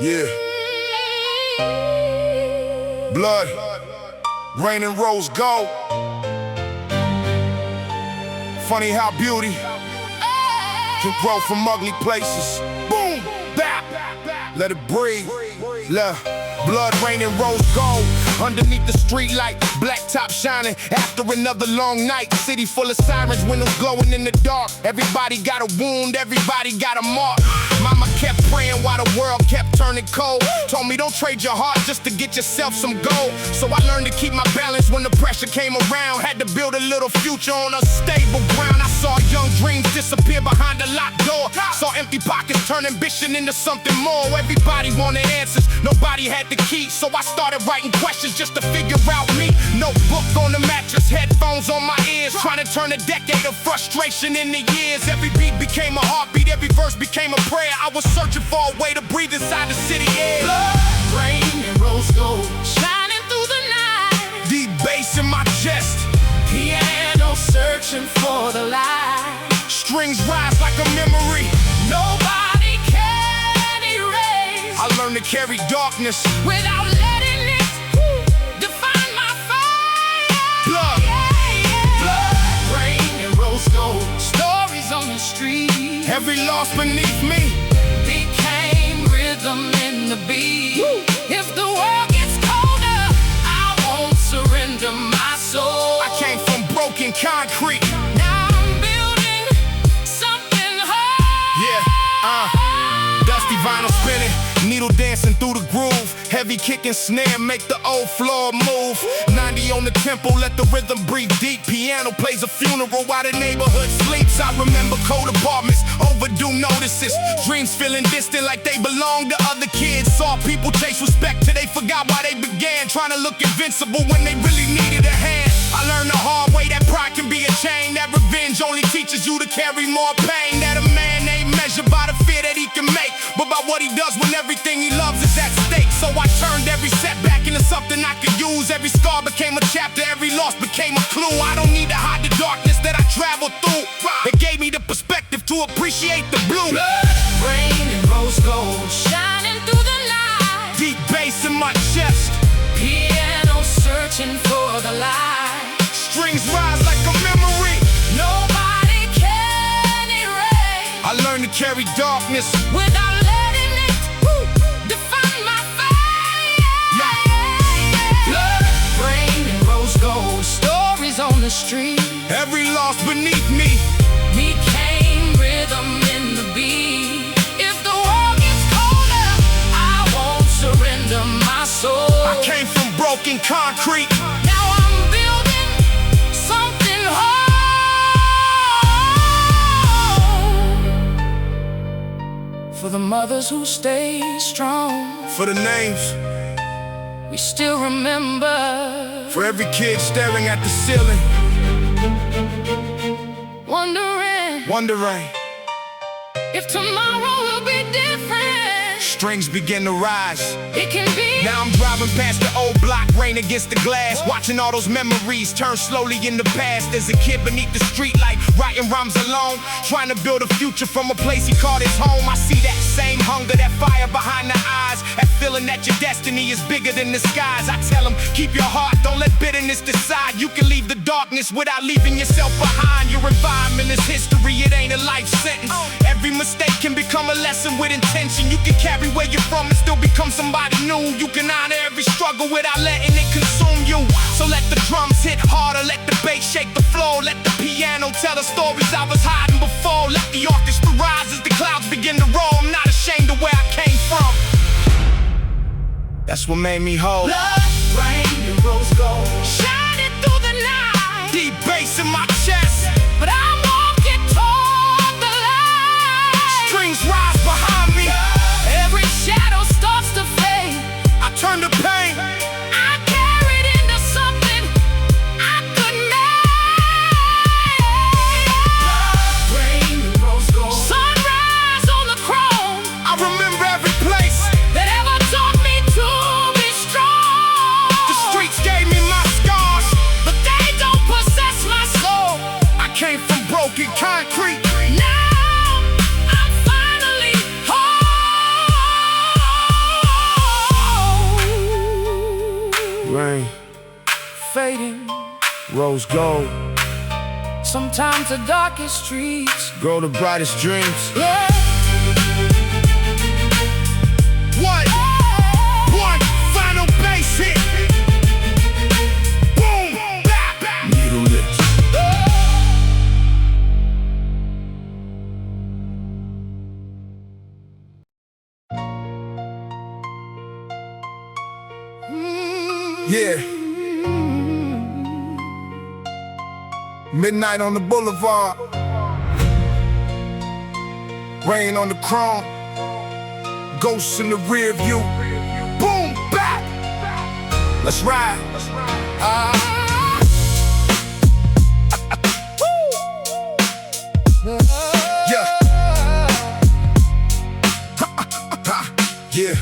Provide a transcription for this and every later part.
Yeah. Blood, rain and rose gold. Funny how beauty can grow from ugly places. Boom Bap, let it breathe. Blood, rain and rose gold. Underneath the street light, black top shining after another long night. City full of sirens, windows glowing in the dark. Everybody got a wound, everybody got a mark. Mama kept praying while the world kept turning cold. Told me don't trade your heart just to get yourself some gold. So I learned to keep my balance when the pressure came around. Had to build a little future on a stable ground. I saw young dreams disappear behind a locked door. Saw empty pockets turn ambition into something more. Everybody wanted answers, nobody had the key. So I started writing questions just to figure out me. Notebook on the mattress, headphones on my ears, trying to turn a decade of frustration into years. Every beat became a heartbeat, every verse became a prayer. I was searching for a way to breathe inside the city air. Blood, rain, and rose gold, shining through the night. Deep bass in my chest, Piano searching for the light. strings rise like a memory Nobody can erase. I learned to carry darkness without letting it define my fire. Blood, Blood, rain, and rose gold, stories on the street. every loss beneath me became rhythm in the beat. If the world gets colder, I won't surrender my soul. I came from broken concrete. Now I'm building something hard. Dusty vinyl spinning, needle dancing through the groove. Heavy kick and snare make the old floor move. 90 on the tempo, let the rhythm breathe deep. Piano plays a funeral while the neighborhood sleeps. I remember cold apartments, overdue notices. Dreams feeling distant like they belong to other kids. Saw people chase respect till they forgot why they began. Trying to look invincible when they really needed a hand. I learned the hard way that pride can be a chain. That revenge only teaches you to carry more pain. That a man ain't measured by the fear that he can make, but by what he does when everything he loves is at stake. So I turned every setback into something I could use. Every scar became a chapter, every loss became a clue. I don't need to hide the darkness that I traveled through. It gave me the perspective to appreciate the blue. Blood, rain, and rose gold, shining through the night. Deep bass in my chest, Piano searching for the light. strings rise like a memory Nobody can erase. I learned to carry darkness without letting it define my fire. Blood, rain, and rose gold, stories on the street. every loss beneath me became rhythm in the beat. If the world gets colder, I won't surrender my soul. I came from broken concrete. Now I'm building something whole. For the mothers who stay strong, For the names, we still remember. for every kid staring at the ceiling, wondering if tomorrow will be different. strings begin to rise. It can be. Now I'm driving past the old block, rain against the glass, watching all those memories turn slowly into past. As a kid beneath the street light, writing rhymes alone, trying to build a future from a place he called his home. I see that same hunger, that fire behind the eyes, that feeling that your destiny is bigger than the skies. I tell him, keep your heart, don't let bitterness decide. You can leave the darkness without leaving yourself behind. Your environment is history, it ain't a life sentence. Every mistake can become a lesson with intention. You can carry where you're from and still become somebody new. You can honor every struggle without letting it consume you. So let the drums hit harder, let the bass shake the floor, let the piano tell the stories I was hiding before. Let the orchestra rise as the clouds begin to roll. I'm not ashamed of where I came from. That's what made me whole. Blood, rain, and rose gold, shining through the night. Deep bass in my chest, But I'm walking toward the light. strings rise behind me. Every shadow starts to fade. I turn to pain. I carried into something I could make. Rain, and rose gold, sunrise on the chrome. I remember every place that ever taught me to be strong. rose gold. Sometimes the darkest streets grow the brightest dreams. Yeah. What? One final bass hit. Boom Bap. Needle lips. Yeah. Midnight on the boulevard. Rain on the chrome. Ghosts in the rear view. Boom Bap. Let's ride. Yeah. Yeah.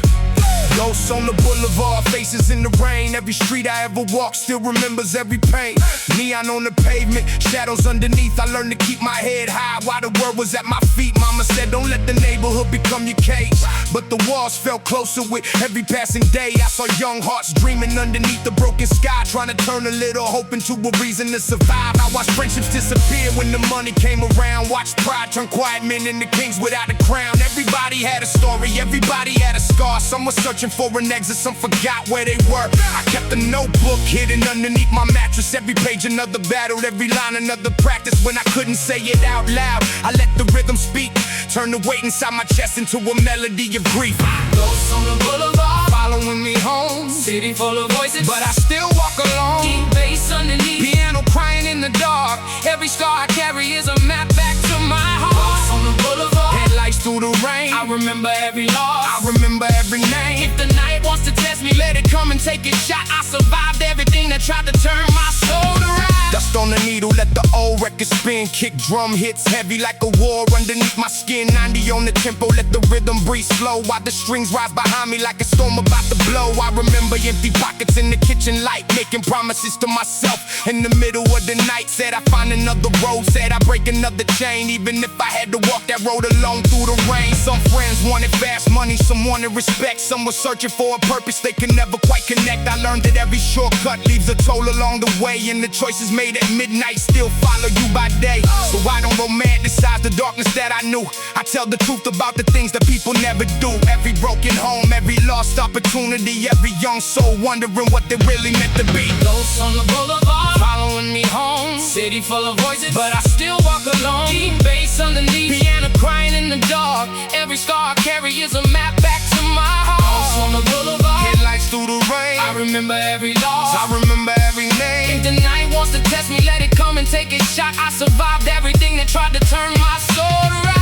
Ghosts on the boulevard, faces in the rain. Every street I ever walked still remembers every pain. Neon on the pavement, shadows underneath. I learned to keep my head high while the world was at my feet. Mama said don't let the neighborhood become your cage, but the walls felt closer with every passing day. I saw young hearts dreaming underneath the broken sky, trying to turn a little hope into a reason to survive. I watched friendships disappear when the money came around. Watched pride turn quiet men into kings without a crown. Everybody had a story, everybody had a scar. Some were searching for an exit, some forgot where they were. I kept a notebook hidden underneath my mattress. Every page another battle, every line another practice. When I couldn't say it out loud, I let the rhythm speak. Turn the weight inside my chest into a melody of grief. Ghosts on the boulevard, following me home. City full of voices, but I still walk alone. Deep bass underneath, piano crying in the dark. Every scar I carry is a map back to my heart. Ghosts on the boulevard, headlights through the rain. I remember every loss, I remember every name. If the night wants to test me, let it come and take its shot. I survived everything that tried to turn my soul to rap. Dust on the needle, let the old record spin. Kick drum hits heavy like a war underneath my skin. 90 on the tempo, let the rhythm breathe slow, while the strings rise behind me like a storm about to blow. I remember empty pockets in the kitchen light, making promises to myself in the middle of the night. Said I'd find another road, said I'd break another chain, even if I had to walk that road alone through the rain. Some friends wanted fast money, some wanted respect. Some were searching for a purpose they could never quite connect. I learned that every shortcut leaves a toll along the way, and the choices made at midnight still follow you by day. So I don't romanticize the darkness that I knew. I tell the truth about the things that people never do. Every broken home, every lost opportunity, every young soul wondering what they really meant to be. Ghosts on the boulevard, following me home. City full of voices, but I still walk alone. Deep bass underneath, piano crying in the dark. Every scar I carry is a map back to my heart. Ghosts on the boulevard, headlights through the rain. I remember every loss, I remember every name. If the night wants to test me, let it come and take its shot. I survived everything that tried to turn my soul to ride.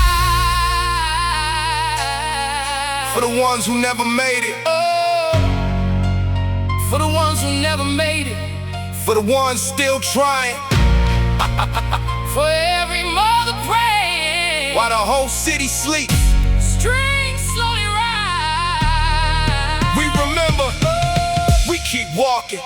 For the ones who never made it. Oh, for the ones who never made it. For the ones still trying. For every mother praying while the whole city sleeps. Strings slowly rise. We remember, we keep walking.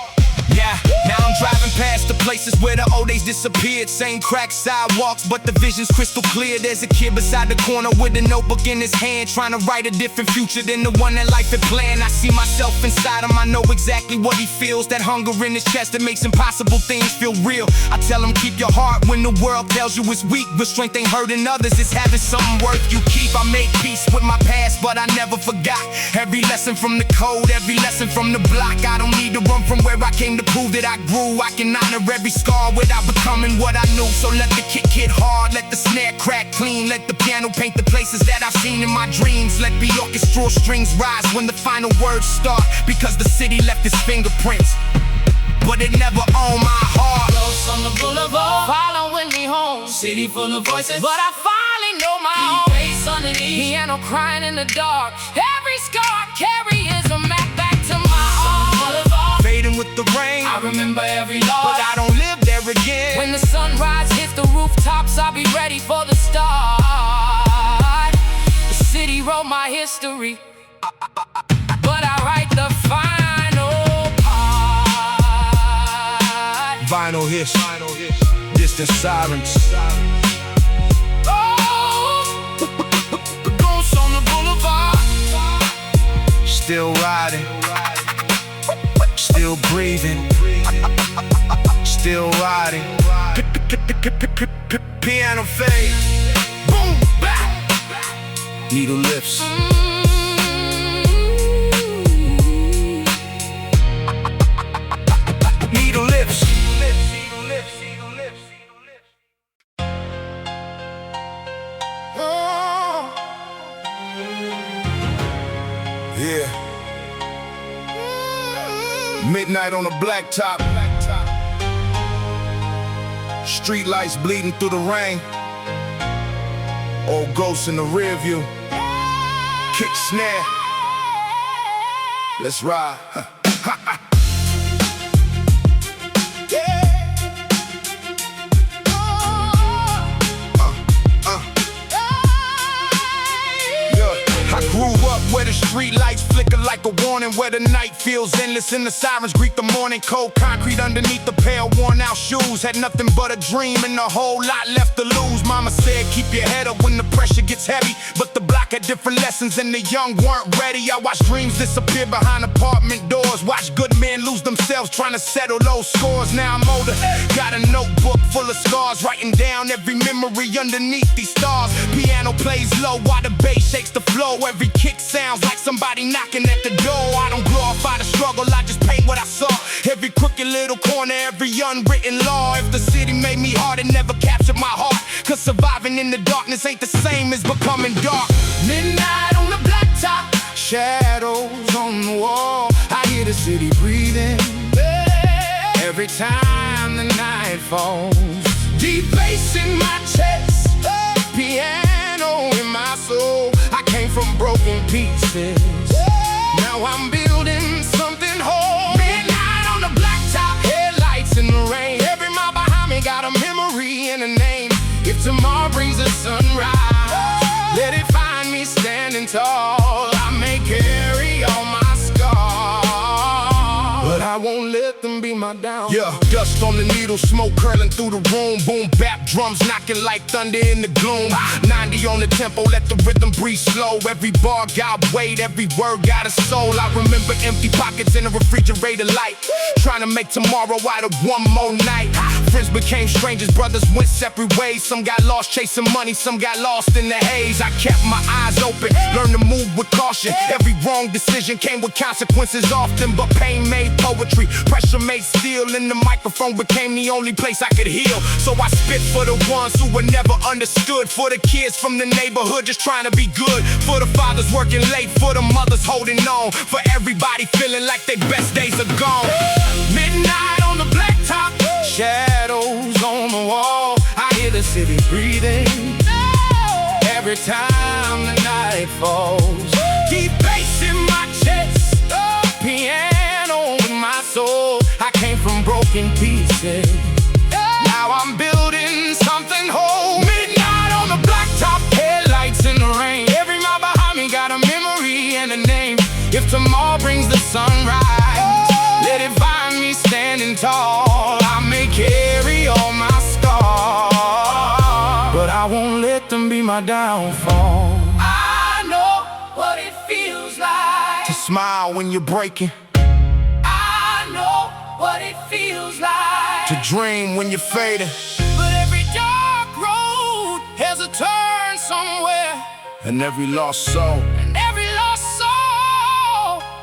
Yeah, now I'm driving past the places where the old days disappeared. Same cracked sidewalks, but the vision's crystal clear. There's a kid beside the corner with a notebook in his hand, trying to write a different future than the one that life had planned. I see myself inside him, I know exactly what he feels. That hunger in his chest that makes impossible things feel real. I tell him keep your heart when the world tells you it's weak, but strength ain't hurting others, it's having something worth you keep. I made peace with my past, but I never forgot. Every lesson from the code, every lesson from the block. I don't need to run from where I came to prove that I grew. I can honor every scar without becoming what I knew. So let the kick hit hard, let the snare crack clean, let the piano paint the places that I've seen in my dreams. Let the orchestral strings rise when the final words start, because the city left its fingerprints, but it never owned my heart. Ghosts on the boulevard, following me home. City full of voices, but I finally know my own. Bass underneath, piano crying in the dark. Every scar I carry is a map back to my heart. Fading with the rain, I remember every loss, but I don't live there again. When the sunrise hits the rooftops, I'll be ready for the start. The city wrote my history, but I write the final part. Vinyl hits, distant sirens. Oh, ghosts on the boulevard, still riding, still breathing, still riding. Piano fade. Boom bap. Needle lips. Needle lips. Yeah. Midnight on the blacktop. Street lights bleeding through the rain. Old ghosts in the rear view. Kick snare. Let's ride. I grew up where the street lights flicker like a warning, where the night feels endless and the sirens greet the morning. Cold concrete underneath the pair of worn out shoes. Had nothing but a dream and a whole lot left to lose. Mama said keep your head up when the pressure gets heavy, but the block had different lessons and the young weren't ready. I watched dreams disappear behind apartment doors, watched good men lose themselves trying to settle low scores. Now I'm older, got a notebook full of scars, writing down every memory underneath these stars. Piano plays low while the bass shakes the floor. Every kick sounds like somebody knocking at the door. I don't glorify the struggle, I just paint what I saw. Every crooked little corner, every unwritten law. If the city made me hard, it never captured my heart. Cause surviving in the darkness ain't the same as becoming dark. Midnight on the blacktop, shadows on the wall. I hear the city breathing every time the night falls. Deep bass in my chest, piano in my soul. I came from broken pieces, now I'm building something whole. Midnight on the blacktop, headlights in the rain. Every mile behind me got a memory and a name. If tomorrow brings a sunrise, let it find me standing tall. I may carry all my scars, but I won't let them be my downfall. Yeah, dust on the needle, smoke curling through the room. Boom bap, drums knocking like thunder in the gloom. 90 on the tempo, let the rhythm breathe slow. Every bar got weight, every word got a soul. I remember empty pockets in a refrigerator light, trying to make tomorrow out of one more night. Friends became strangers, brothers went separate ways. Some got lost chasing money, some got lost in the haze. I kept my eyes open, learned to move with caution. Every wrong decision came with consequences often, but pain made poetry, pressure made steel, and the microphone became the only place I could heal. So I spit for the ones who were never understood, for the kids from the neighborhood just trying to be good, for the fathers working late, for the mothers holding on, for everybody feeling like their best days are gone. Midnight on the blacktop, shadows on the wall. I hear the city breathing every time the night falls. Deep bass in my chest, piano in my soul. I came from broken pieces, now I'm building something whole. Midnight on the blacktop, headlights in the rain. Every mile behind me got a memory and a name. If tomorrow brings the sunrise, let it find me standing tall. I may carry all my scars, but I won't let them be my downfall. I know what it feels like to smile when you're breaking. I know what it feels like to dream when you're fading. But every dark road has a turn somewhere, and every lost soul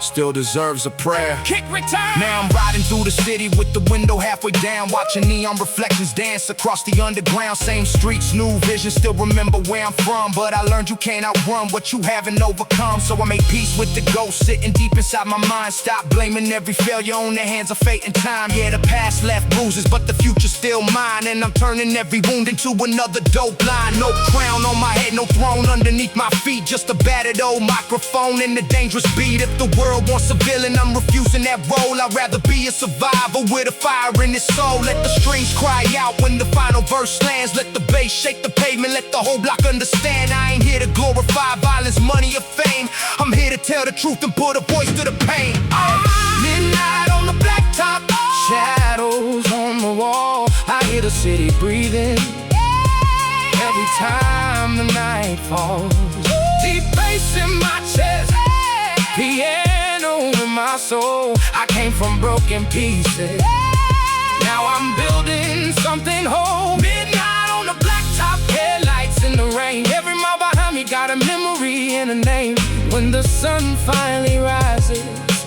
still deserves a prayer. Kick return. Now I'm riding through the city with the window halfway down, watching neon reflections dance across the underground. Same streets, new vision, still remember where I'm from, but I learned you can't outrun what you haven't overcome. So I made peace with the ghost sitting deep inside my mind. Stop blaming every failure on the hands of fate and time. Yeah, the past left bruises, but the future's still mine, and I'm turning every wound into another dope line. No crown on my head, no throne underneath my feet, just a battered old microphone and a dangerous beat. If the world wants a villain, I'm refusing that role. I'd rather be a survivor with a fire in his soul. Let the strings cry out when the final verse lands. Let the bass shake the pavement, let the whole block understand. I ain't here to glorify violence, money, or fame. I'm here to tell the truth and put a voice to the pain. Midnight on the blacktop, shadows on the wall. I hear the city breathing every time the night falls. Deep bass in my chest, piano in my soul. I came from broken pieces, Now I'm building something whole. Midnight on the blacktop, headlights in the rain. Every mile behind me got a memory and a name. When the sun finally rises,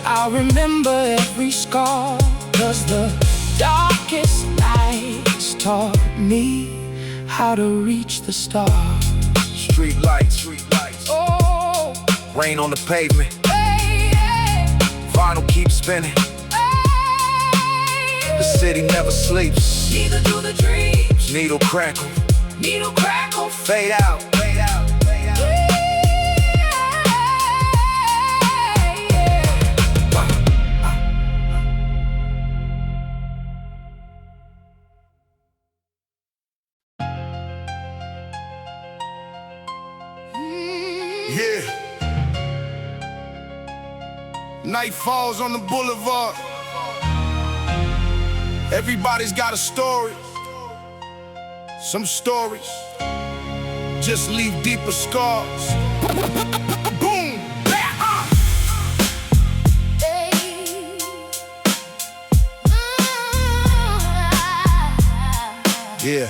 I'll remember every scar. 'Cause the darkest nights taught me how to reach the stars. Street lights, Oh, rain on the pavement, hey, hey, vinyl keeps spinning. hey. The city never sleeps. Neither do the dreams. Needle crackle, Needle crackle. fade out, fade out, fade out. Yeah. Night falls on the boulevard. Everybody's got a story. Some stories just leave deeper scars. Boom Bap. Yeah.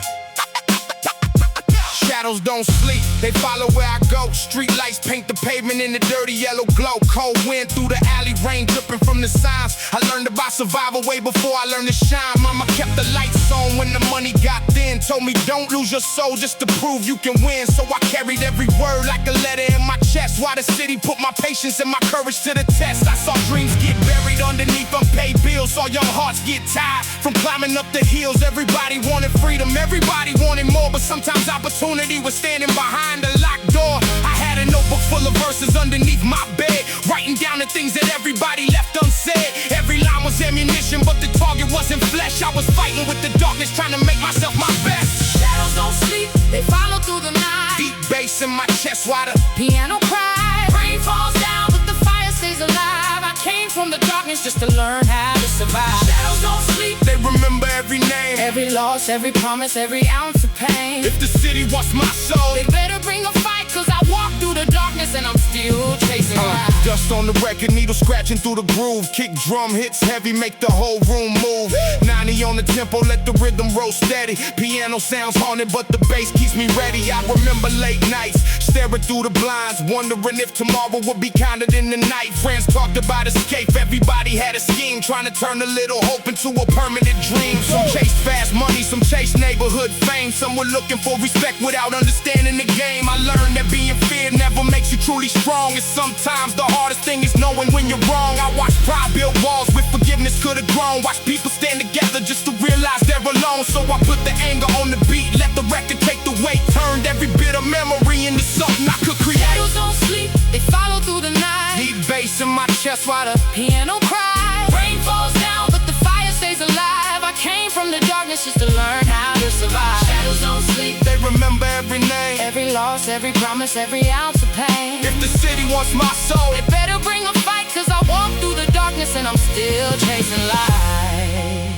Shadows don't sleep, they follow where I go. Street lights paint the pavement in the dirty yellow glow. Cold wind through the alley, rain dripping from the signs. I learned about survival way before I learned to shine. Mama kept the lights on when the money got thin. Told me don't lose your soul just to prove you can win. So I carried every word like a letter in my chest. While the city put my patience and my courage to the test. I saw dreams get buried underneath unpaid bills. Saw young hearts get tired from climbing up the hills. Everybody wanted freedom, everybody wanted more. But sometimes opportunity was standing behind a locked door. I had a notebook full of verses underneath my bed, writing down the things that everybody left unsaid. Every line was ammunition, but the target wasn't flesh. I was fighting with the darkness, trying to make myself my best. Shadows don't sleep, they follow through the night. Deep bass in my chest while the piano cries. Rain falls down, but the fire stays alive. I came from the darkness just to learn how to survive. Shadows don't sleep, they remember every name. Every loss, every promise, every ounce of pain. If the city wants my soul, they better bring a fight. 'Cause I walk through the darkness and I'm still chasing light. Dust on the record, needle scratching through the groove. Kick drum hits heavy, make the whole room move. 90 on the tempo, let the rhythm roll steady. Piano sounds haunted, but the bass keeps me ready. I remember late nights, staring through the blinds, wondering if tomorrow would be kinder than the night. Friends talked about escape, everybody had a scheme, trying to turn a little hope into a permanent dream. Some chased fast money, some chased neighborhood fame. Some were looking for respect without understanding the game. I learned that being feared never makes you truly strong. And sometimes the hardest thing is knowing when you're wrong. I watched pride build walls with forgiveness could have grown. Watch people stand together just to realize they're alone. So I put the anger on the beat, let the record take the weight. Turned every bit of memory into something I could create. Shadows don't sleep, they follow through the night. Deep bass in my chest while the piano cries. Rain falls down, but the fire stays alive. I came from the darkness just to learn how to survive. Shadows don't sleep, they remember every name. Every loss, every promise, every ounce of pain. If the city wants my soul, they better bring a fight. 'Cause I walk through the darkness and I'm still chasing light.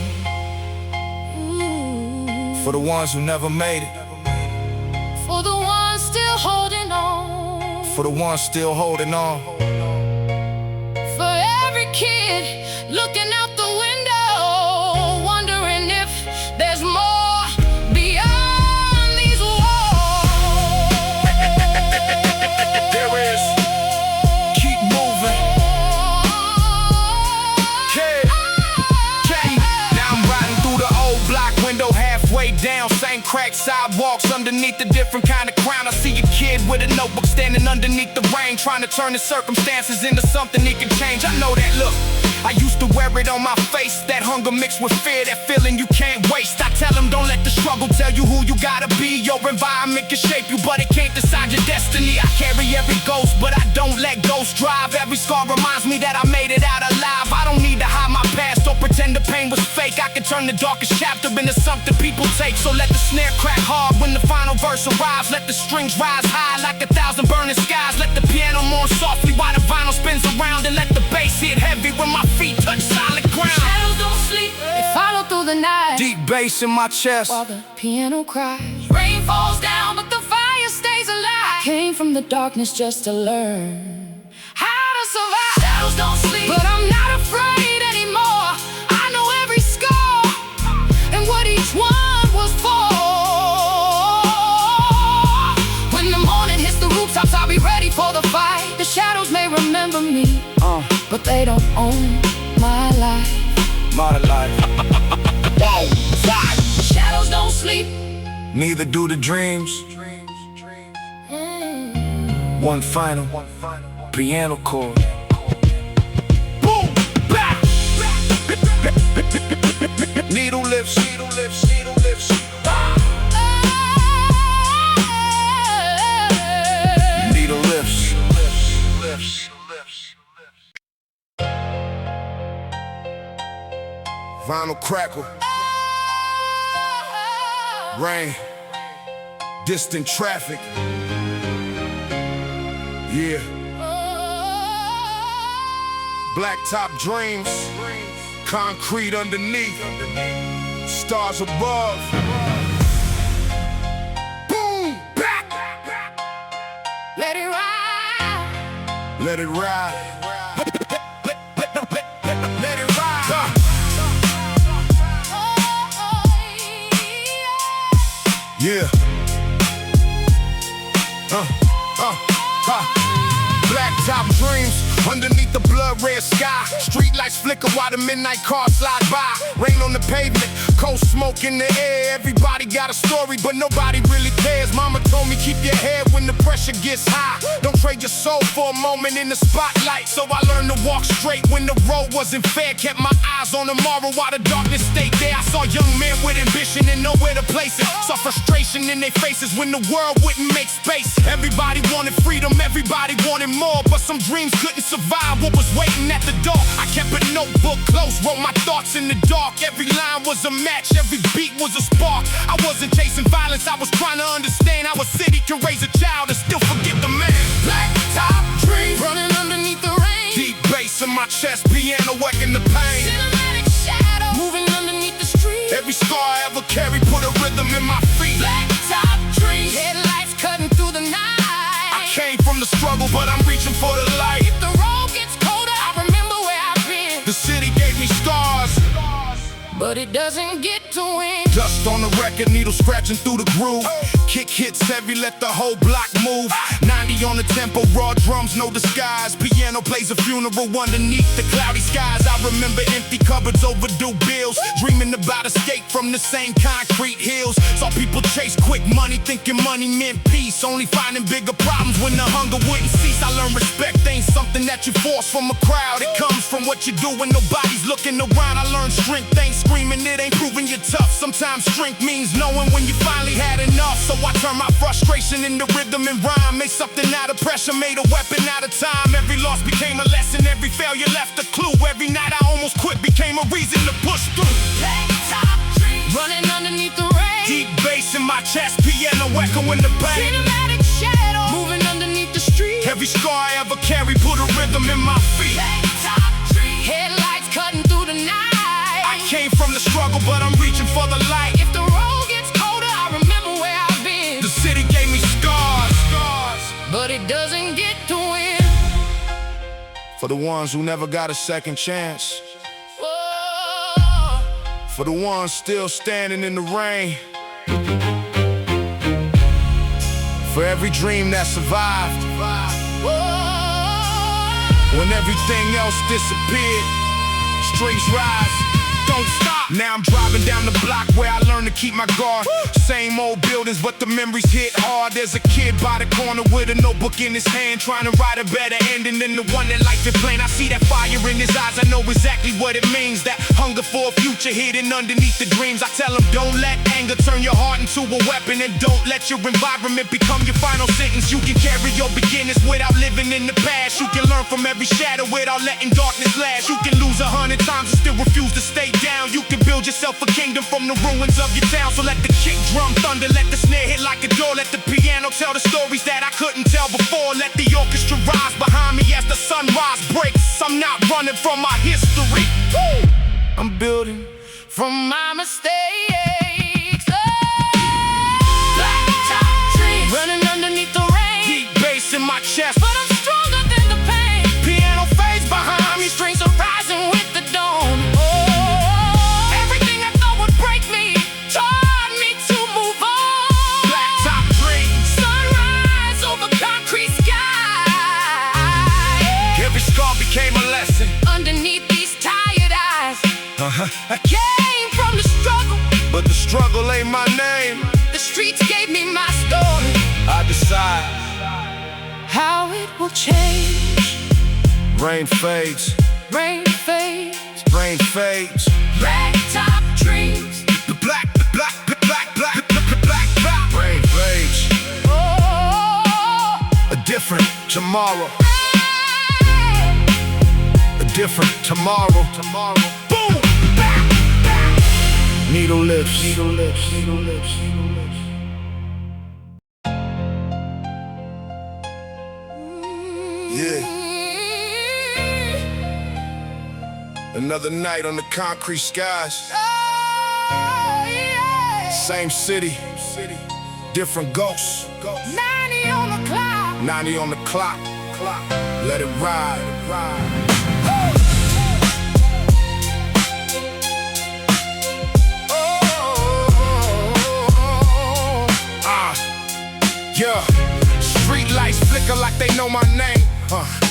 For the ones who never made it. For the ones still holding on. For the ones still holding on. For every kid looking out the window, wondering if there's more beyond these walls. There is. Keep moving. Okay. Now I'm riding through the old block window, halfway down, same cracked sidewalks underneath a different kind of crown. I see a kid with a notebook standing underneath the rain, trying to turn the circumstances into something he can change. I know that look, I used to wear it on my face, that hunger mixed with fear, that feeling you can't waste. I tell them don't let the struggle tell you who you gotta be. Your environment can shape you, but it can't decide your destiny. I carry every ghost, but I don't let ghosts drive. Every scar reminds me that I made it out alive. I don't need to hide my past or pretend the pain was fake. I can turn the darkest chapter into something people take. So let the snare crack hard when the final verse arrives. Let the strings rise high like 1,000 burning skies. Let the piano mourn softly while the vinyl spins around. And let the bass hit heavy when my feet touch solid ground. Shadows don't sleep, they follow through the night. Deep bass in my chest while the piano cries. Rain falls down, but the fire stays alive. Came from the darkness just to learn how to survive. Shadows don't sleep, but I'm not afraid anymore. I know every scar, rooftops, I'll be ready for the fight. The shadows may remember me, but they don't own my life. My life. Shadows don't sleep, Neither do the dreams. One final piano chord. Boom Bap. Needle lifts. Needle lifts. Vinyl crackle. Rain. Distant traffic. Yeah. Blacktop dreams. Concrete underneath. Stars above. Boom Bap. let it ride. Let it ride. Let it ride. Yeah. Blacktop dreams underneath the blood red sky. Street lights flicker while the midnight cars slide by. Rain on the pavement, cold smoke in the air. Everybody got a story, but nobody really cares. Mama told me keep your head when the pressure gets high. Don't trade your soul for a moment in the spotlight. So I learned to walk straight when the road wasn't fair. Kept my eyes on tomorrow while the darkness stayed there. I saw young men with ambition and nowhere to place it. Saw frustration in their faces when the world wouldn't make space. Everybody wanted freedom, everybody wanted more, but some dreams couldn't survive what was waiting at the door. I kept a notebook close, wrote my thoughts in the dark. Every line was a match, every beat was a spark. I wasn't chasing violence, I was trying to understand how a city can raise a child and still forget the man. Blacktop dreams, running underneath the rain. Deep bass in my chest, piano working the pain. Cinematic shadow, moving underneath the street. Every scar I ever carried put a rhythm in my feet. Blacktop dreams, headlights cutting through the night. I came from the struggle, but I'm reaching for the light. If the road gets colder, I remember where I've been. The city gave me scars, but it doesn't get to win. dust on the record, needle scratching through the groove. Kick hits heavy, let the whole block move. 90 on the tempo, raw drums, no disguise. Piano plays a funeral underneath the cloudy skies. I remember empty cupboards, overdue bills. Dreaming about escape from the same concrete hills. Saw people chase quick money, thinking money meant peace. Only finding bigger problems when the hunger wouldn't cease. I learned respect ain't something that you force from a crowd. It comes from what you do when nobody's looking around. I learned strength ain't screaming, it ain't proving you're tough. Sometimes strength means knowing when you finally had enough. So I turned my frustration into rhythm and rhyme. Made something out of pressure, made a weapon out of time. Every loss became a lesson, every failure left a clue. Every night I almost quit became a reason to push through. Blacktop dreams, running underneath the rain. Deep bass in my chest, piano echoing the pain. Cinematic shadow, moving underneath the street. Every scar I ever carried put a rhythm in my feet. Blacktop dreams, headlights cutting through the night. I came from the struggle, but I'm reaching for the light. If the road gets colder, I remember where I've been. The city gave me scars, But it doesn't get to win. for the ones who never got a second chance. Whoa. For the ones still standing in the rain. For every dream that survived. When everything else disappeared, streets rise, don't stop. Now I'm driving down the block where I learned to keep my guard. Same old buildings, but the memories hit hard. There's a kid by the corner with a notebook in his hand, trying to write a better ending than the one that life is plain. I see that fire in his eyes, I know exactly what it means. That hunger for a future hidden underneath the dreams. I tell him don't let anger turn your heart into a weapon, and don't let your environment become your final sentence. You can carry your beginnings without living in the past. You can learn from every shadow without letting darkness last. You can lose 100 times and still refuse to stay down. You can build yourself a kingdom from the ruins of your town. So let the kick drum thunder, let the snare hit like a door. Let the piano tell the stories that I couldn't tell before. Let the orchestra rise behind me as the sunrise breaks. I'm not running from my history. Woo! I'm building From my mistakes. Blacktop dreams, running underneath the rain. deep bass in my chest, But I'm stronger than the pain. piano fades behind me. Strings are rising with the dawn. Everything I thought would break me taught me to move on. Blacktop dreams, Sunrise over concrete I came from the struggle, but the struggle ain't my name. the streets gave me my story. I decide. How it will change. Rain fades, Rain fades, rain fades. ragtop dreams. The black, rain fades. Oh, A different tomorrow. A different tomorrow. Boom bap. Needle lips. Yeah. Another night on the concrete skies. Same city, different ghosts. 90 on the clock. 90 on the clock. Let it ride. Yeah. Street lights flicker like they know my name.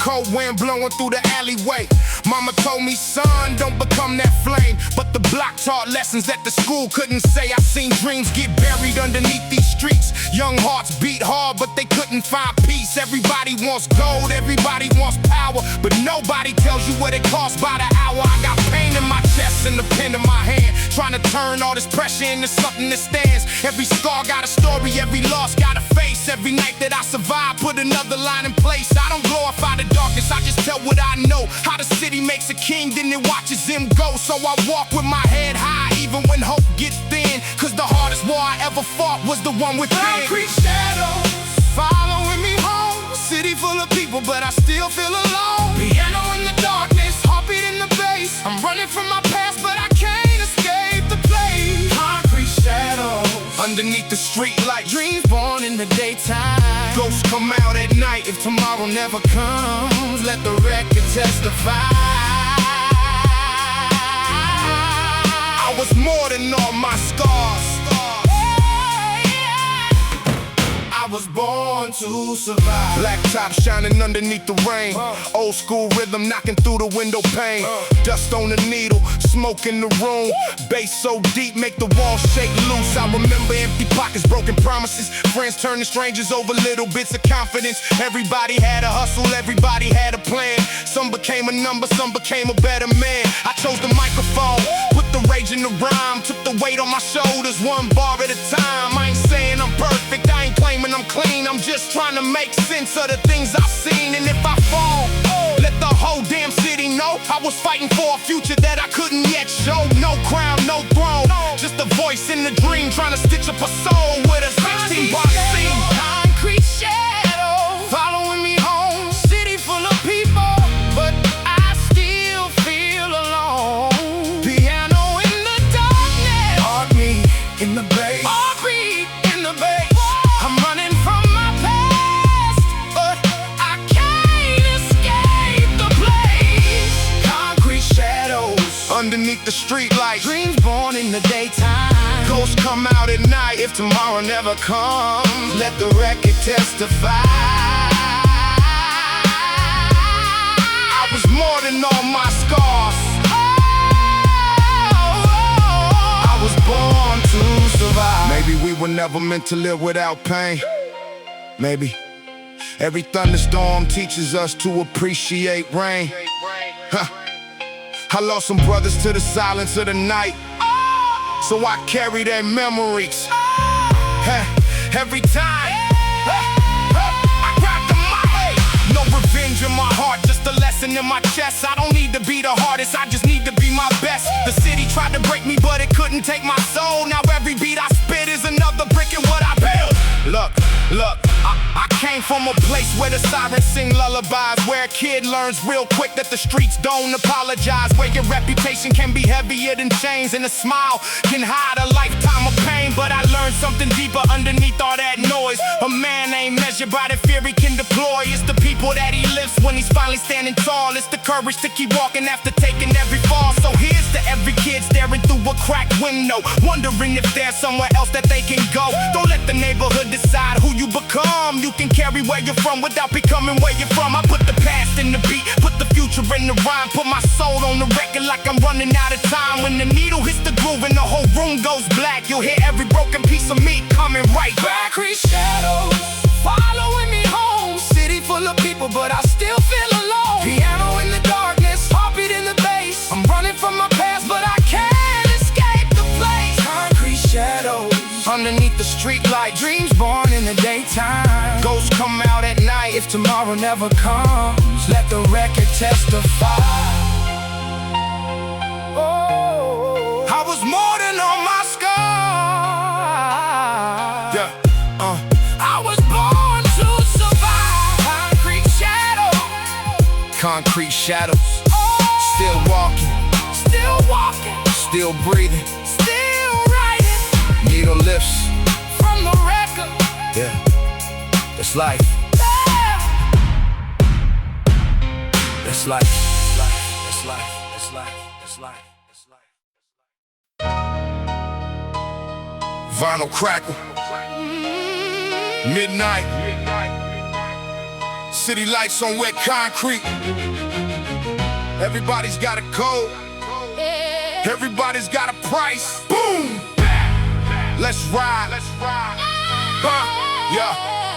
Cold wind blowing through the alleyway. Mama told me, son, don't become that flame. But the block taught lessons that the school couldn't say. I seen dreams get buried underneath these streets. Young hearts beat hard, but they couldn't find peace. Everybody wants gold, everybody wants power, but nobody tells you what it costs by the hour. I got pain in my chest and the pen in my hand, trying to turn all this pressure into something that stands. Every scar got a story, every loss got a face. Every night that I survive, put another line in place. I don't glorify the darkness, I just tell what I know. How the city makes a king, then it watches him go. So I walk with my head high, even when hope gets thin. Cause the hardest war I ever fought was the one within. Concrete shadows following me home. City full of people, but I still feel alone. Piano in the darkness, heartbeat in the bass. I'm running from my past, but I can't escape the place. Concrete shadows underneath the street light. Dreams born in the daytime. Ghosts come out at night. If tomorrow never comes, let the record testify. I was more than all my scars. I was born to survive. Black top shining underneath the rain. Old school rhythm knocking through the window pane. Dust on the needle, smoke in the room. Bass so deep, make the walls shake loose. I remember empty pockets, broken promises. Friends turning strangers over little bits of confidence. Everybody had a hustle, everybody had a plan. Some became a number, some became a better man. I chose the microphone, put the rage in the rhyme. Took the weight on my shoulders, one bar at a time. I ain't saying I'm perfect, I ain't claiming I'm clean. I'm just trying to make sense of the things I've seen. And if I fall, let the whole damn city know I was fighting for a future that I couldn't yet show. No crown, no throne, just a voice in the dream, trying to stitch up a soul with a 16-bar scene. Concrete shadow following me home. City full of people, but I still feel alone. Piano in the darkness, heartbeat in the bass. Heartbeat in the bass. I'm running from my past, but I can't escape the place. Concrete shadows underneath the street light. Dreams born in the daytime. Ghosts come out at night. If tomorrow never comes, let the record testify. I was more than all my scars. I was born to survive. Maybe we were never meant to live without pain. Maybe every thunderstorm teaches us to appreciate rain. I lost some brothers to the silence of the night, so I carry their memories. Every time I grab the mic, no revenge in my heart, just a lesson in my chest. I don't need to be the hardest, I just need to be my best. The city tried to break me, but it couldn't take my soul. Now every beat I spit is another brick in what I built. Look, I came from a place where the sirens sing lullabies, where a kid learns real quick that the streets don't apologize, where your reputation can be heavier than chains, and a smile can hide a lifetime of pain. But I learned something deeper underneath all that noise. A man ain't measured by the fear he can deploy. It's the people that he lifts when he's finally standing tall. It's the courage to keep walking after taking every fall. So here's to every kid staring through a cracked window, wondering if there's somewhere else that they can go. Don't let the neighborhood decide who you become. You can carry where you're from without becoming where you're from. I put the past in the beat, put the future culture in the rhyme. Put my soul on the record like I'm running out of time. When the needle hits the groove and the whole room goes black, you'll hear every broken piece of me coming right back. Concrete shadows following me home. City full of people, but I still feel alone. Piano in the darkness, heartbeat in the bass. I'm running from my past, but I can't escape the place. Concrete shadows underneath the street light, dreams born in the daytime. Ghosts come out at night if tomorrow never comes. Let the record testify. Oh, I was more than on my scars. Yeah, I was born to survive. Concrete shadows, concrete shadows. Still walking, still breathing, still writing. Needle lifts From the record, yeah, it's life. It's life. It's life. It's life. It's life. It's life. It's life. Vinyl crackle. Midnight. City lights on wet concrete. Everybody's got a code. Everybody's got a price. Boom Bap. Let's ride.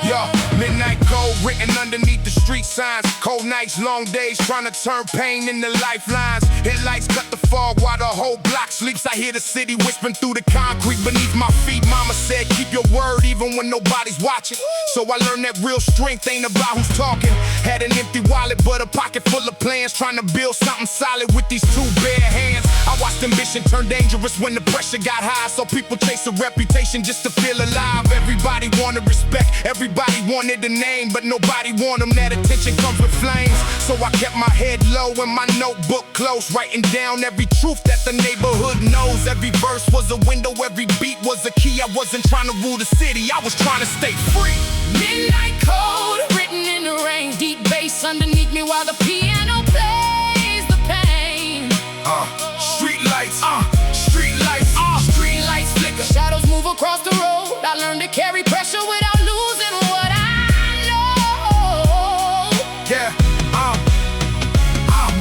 Yeah. Midnight cold written underneath the street signs. Cold nights, long days, trying to turn pain into lifelines. Headlights cut the fog while the whole block sleeps. I hear the city whispering through the concrete beneath my feet. Mama said, keep your word even when nobody's watching. So I learned that real strength ain't about who's talking. Had an empty wallet, but a pocket full of plans. Trying to build something solid with these two bare hands. I watched ambition turn dangerous when the pressure got high. So people chase a reputation just to feel alive. Everybody wanted respect, everybody wanted a name, but nobody want them. That attention comes with flames. So I kept my head low and my notebook close, writing down every truth that the neighborhood knows. Every verse was a window, every beat was a key. I wasn't trying to rule the city, I was trying to stay free. midnight code written in the rain. Deep bass underneath me while the piano plays the pain. Street lights, street lights, Street lights flicker, shadows move across the road. I learned to carry pressure without losing what I know. yeah.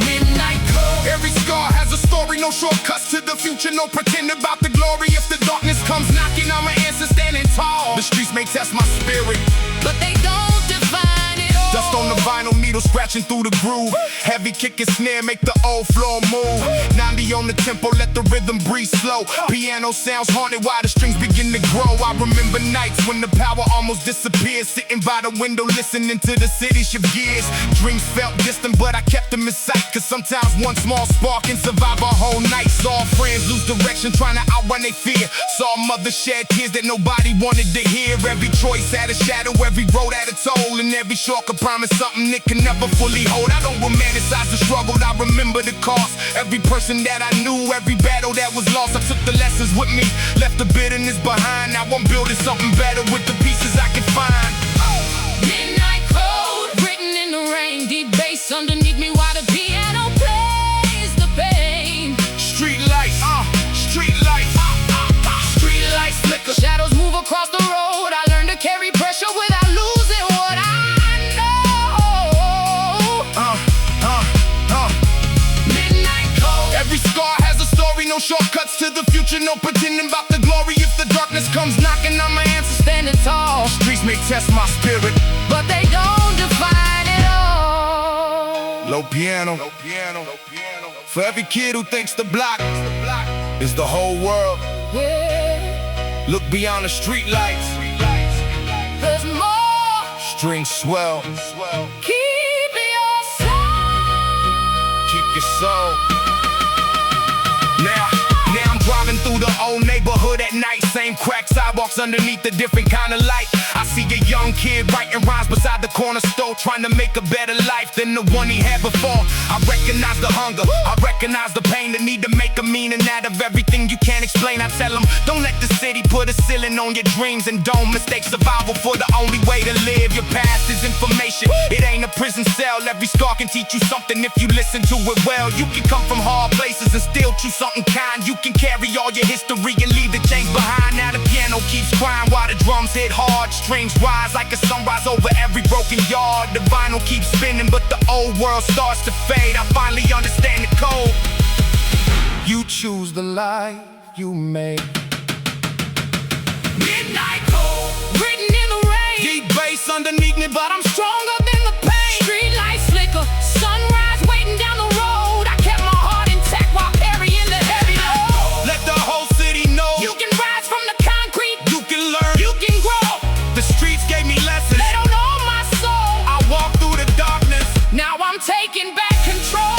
Midnight code. Every scar has a story, no shortcuts to the future, no pretend about the glory. If the darkness comes knocking, I'ma answer standing tall. The streets may test my spirit, But they don't define it all. dust on the vinyl, needle scratching through the groove. Heavy kick and snare make the old floor move. 90 on the tempo, let the rhythm breathe slow. Piano sounds haunted while the strings begin to grow. I remember nights when the power almost disappeared, sitting by the window listening to the city shift gears. Dreams felt distant, but I kept them in sight, cause sometimes one small spark can survive a whole night. Saw friends lose direction, trying to outrun their fear. Saw mothers shed tears that nobody wanted to hear. Every choice had a shadow, every road had a toll, and every short could promise something it can never fully hold. I don't romanticize the struggle, I remember the cost. Every person that I knew, every battle that was lost, I took the lessons with me, left the bitterness behind. Now I'm building something better with the pieces I can find. Midnight code written in the rain. Deep bass underneath me while the piano plays the pain. Street lights, street lights, Street lights flicker, shadows move across the road. I learned to carry pressure without losing what I know. Midnight code. Every scar has a story, no shortcuts to the future, no pretending about the glory. If the darkness comes knocking, I'ma answer Standing tall, streets may test my spirit. but they don't define it all. Low piano, for every kid who thinks the block is the whole world. Yeah, Look beyond the street lights, there's more. strings swell, Keep your soul. keep your soul. Now I'm driving through the old neighborhood at night. Same crack sidewalks underneath a different kind of light. I see a young kid writing rhymes beside the corner store, trying to make a better life than the one he had before. I recognize the hunger, I recognize the pain, the need to make a meaning out of everything you can't explain. I tell him, don't let the city put a ceiling on your dreams, and don't mistake survival for the only way to live. Your past is information, it ain't a prison cell. Every scar can teach you something if you listen to it well. You can come from hard places and still choose something kind. You can carry all your history and leave the chains behind. Now the piano piano keeps crying while the drums hit hard. Strings rise like a sunrise over every broken yard. The vinyl keeps spinning, but the old world starts to fade. I finally understand the code. You choose the life you made. Midnight cold, written in the rain. Deep bass underneath me, but I'm stronger than the pain. Street lights flicker, sunrise waiting down the road. I kept my heart intact while carrying the heavy load. Let the whole city know you can rise from the concrete. You can learn, you can grow. The streets gave me lessons. They don't know my soul. I walked through the darkness. Now I'm taking back control.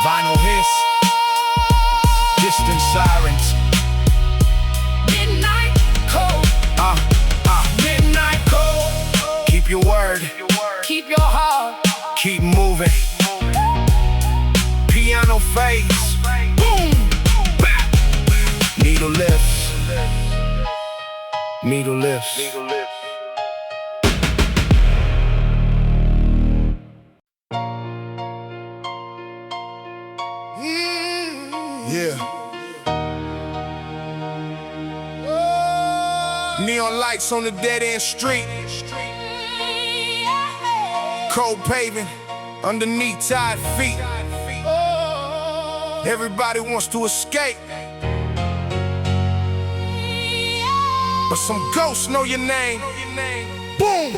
Vinyl hiss, distant sirens. Midnight cold. Midnight cold. Keep your word. Keep your heart. Keep moving. Piano fades. Boom bap. Needle lifts. Needle lifts. Yeah. Neon lights on the dead-end street. Cold paving underneath tired feet. Everybody wants to escape, but some ghosts know your name. Boom!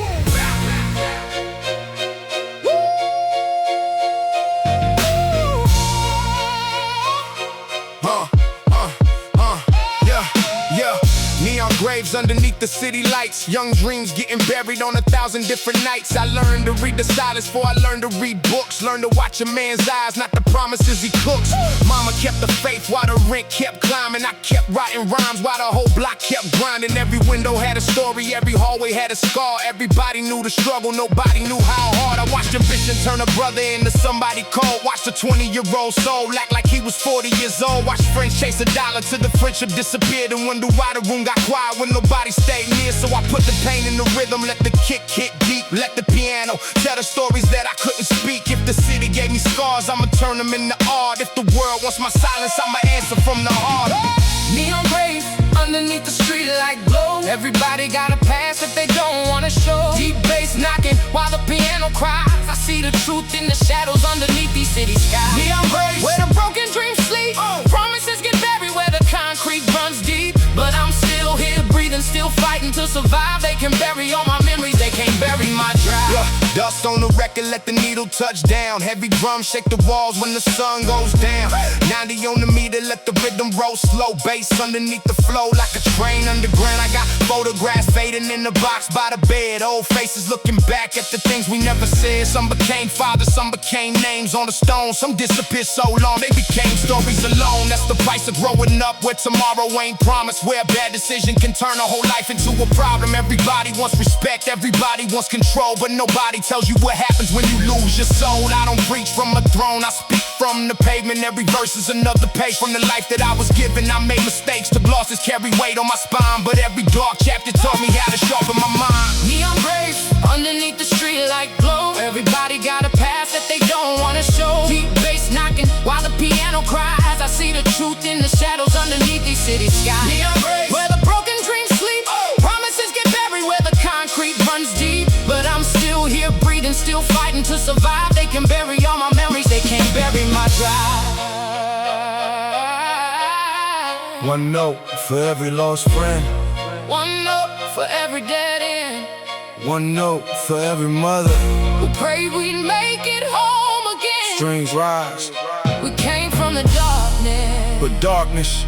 Neon graves underneath the city lights. Young dreams getting buried on 1,000 different nights. I learned to read the silence before I learned to read books. Learned to watch a man's eyes, not the promises he cooks. Mama kept the faith while the rent kept climbing. I kept writing rhymes while the whole block kept grinding. Every window had a story, every hallway had a scar. Everybody knew the struggle, nobody knew how hard. I watched ambition turn a brother into somebody cold. Watched a 20-year-old soul act like he was 40 years old. Watched friends chase a dollar till the friendship disappeared, and wonder why the room got quiet when nobody stayed near. So I put the pain in the rhythm, let the kick hit deep. Let the piano tell the stories that I couldn't speak. If the city gave me scars, I'ma turn them into art. If the world wants my silence, I'ma answer from the heart. Neon graves underneath the street like glow. Everybody got a past that they don't wanna show. Deep bass knocking while the piano cries. I see the truth in the shadows underneath these city skies. Neon graves where the broken dreams sleep. Promises get buried where the concrete runs deep. But I'm still here breathing, still fighting to survive. They can bury all my memories, they can't bury my drive. Dust on the record, let the needle touch down. Heavy drums shake the walls when the sun goes down. 90 on the meter, let the rhythm roll slow. Bass underneath the flow like a train underground. I got photographs fading in the box by the bed. Old faces looking back at the things we never said. Some became fathers, some became names on the stone. Some disappeared so long, they became stories alone. That's the price of growing up where tomorrow ain't promised. Where a bad decision can turn a whole life into a problem. Everybody wants respect, everybody wants control, but nobody tells you what happens when you lose your soul. I don't preach from a throne, I speak from the pavement. Every verse is another page from the life that I was given. I made mistakes, took losses, carry weight on my spine, but every dark chapter taught me how to sharpen my mind. Neon graves underneath the street like glow. Everybody got a past that they don't wanna show. Deep bass knocking while the piano cries. I see the truth in the shadows underneath these city skies. Neon graves where the broken dreams sleep. Promises get buried where the concrete runs deep. But I'm still here breathing, still fighting to survive. They can bury all my memories, they can't bury my drive. One note for every lost friend. One note for every dead end. One note for every mother who prayed we'd make it home again. Strings rise. We came from the darkness, but darkness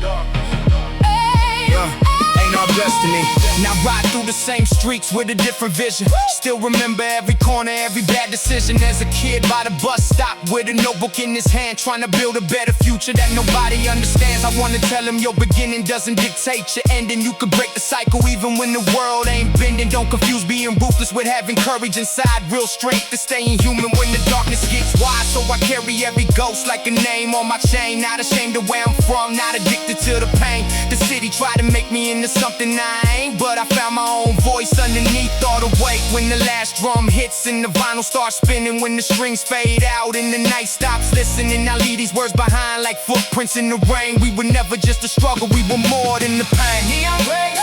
ain't our destiny. Now ride through the same streets with a different vision. Still remember every corner, every bad decision. As a kid by the bus stop with a notebook in his hand, trying to build a better future that nobody understands. I wanna tell him your beginning doesn't dictate your ending. You could break the cycle even when the world ain't bending. Don't confuse being ruthless with having courage inside. Real strength is staying human when the darkness gets wide. So I carry every ghost like a name on my chain. Not ashamed of where I'm from, not addicted to the pain. The city Society tried to make me into something I ain't, but I found my own voice underneath all the weight. When the last drum hits and the vinyl starts spinning, when the strings fade out and the night stops listening, I leave these words behind like footprints in the rain. We were never just a struggle, we were more than the pain. Neon grace,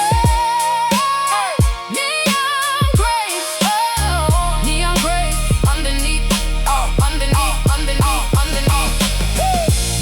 neon grace, neon grace, underneath,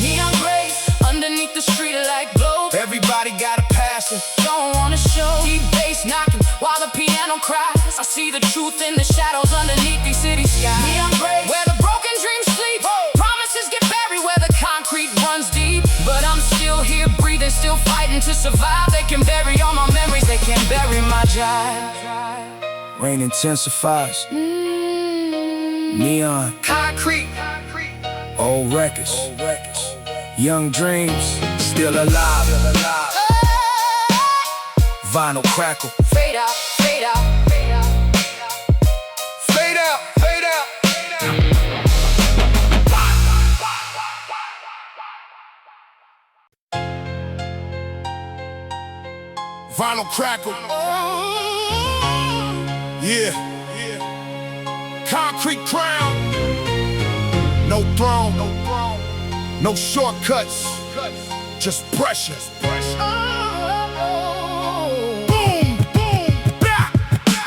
neon grace, underneath the street like glow. Everybody got a passion, don't wanna show. Deep bass knocking while the piano cries. I see the truth in the shadows underneath these city skies. Neon grace, where the broken dreams sleep, promises get buried where the concrete runs deep. But I'm still here breathing, still fighting to survive. They can bury all my memories, they can't bury my jive. Rain intensifies, neon, concrete, old records, young dreams, still alive. Vinyl crackle, fade out, fade out, fade out, fade out, fade out. Vinyl crackle, yeah. Concrete crown, no throne, no shortcuts, just pressure. Boom, boom, bap.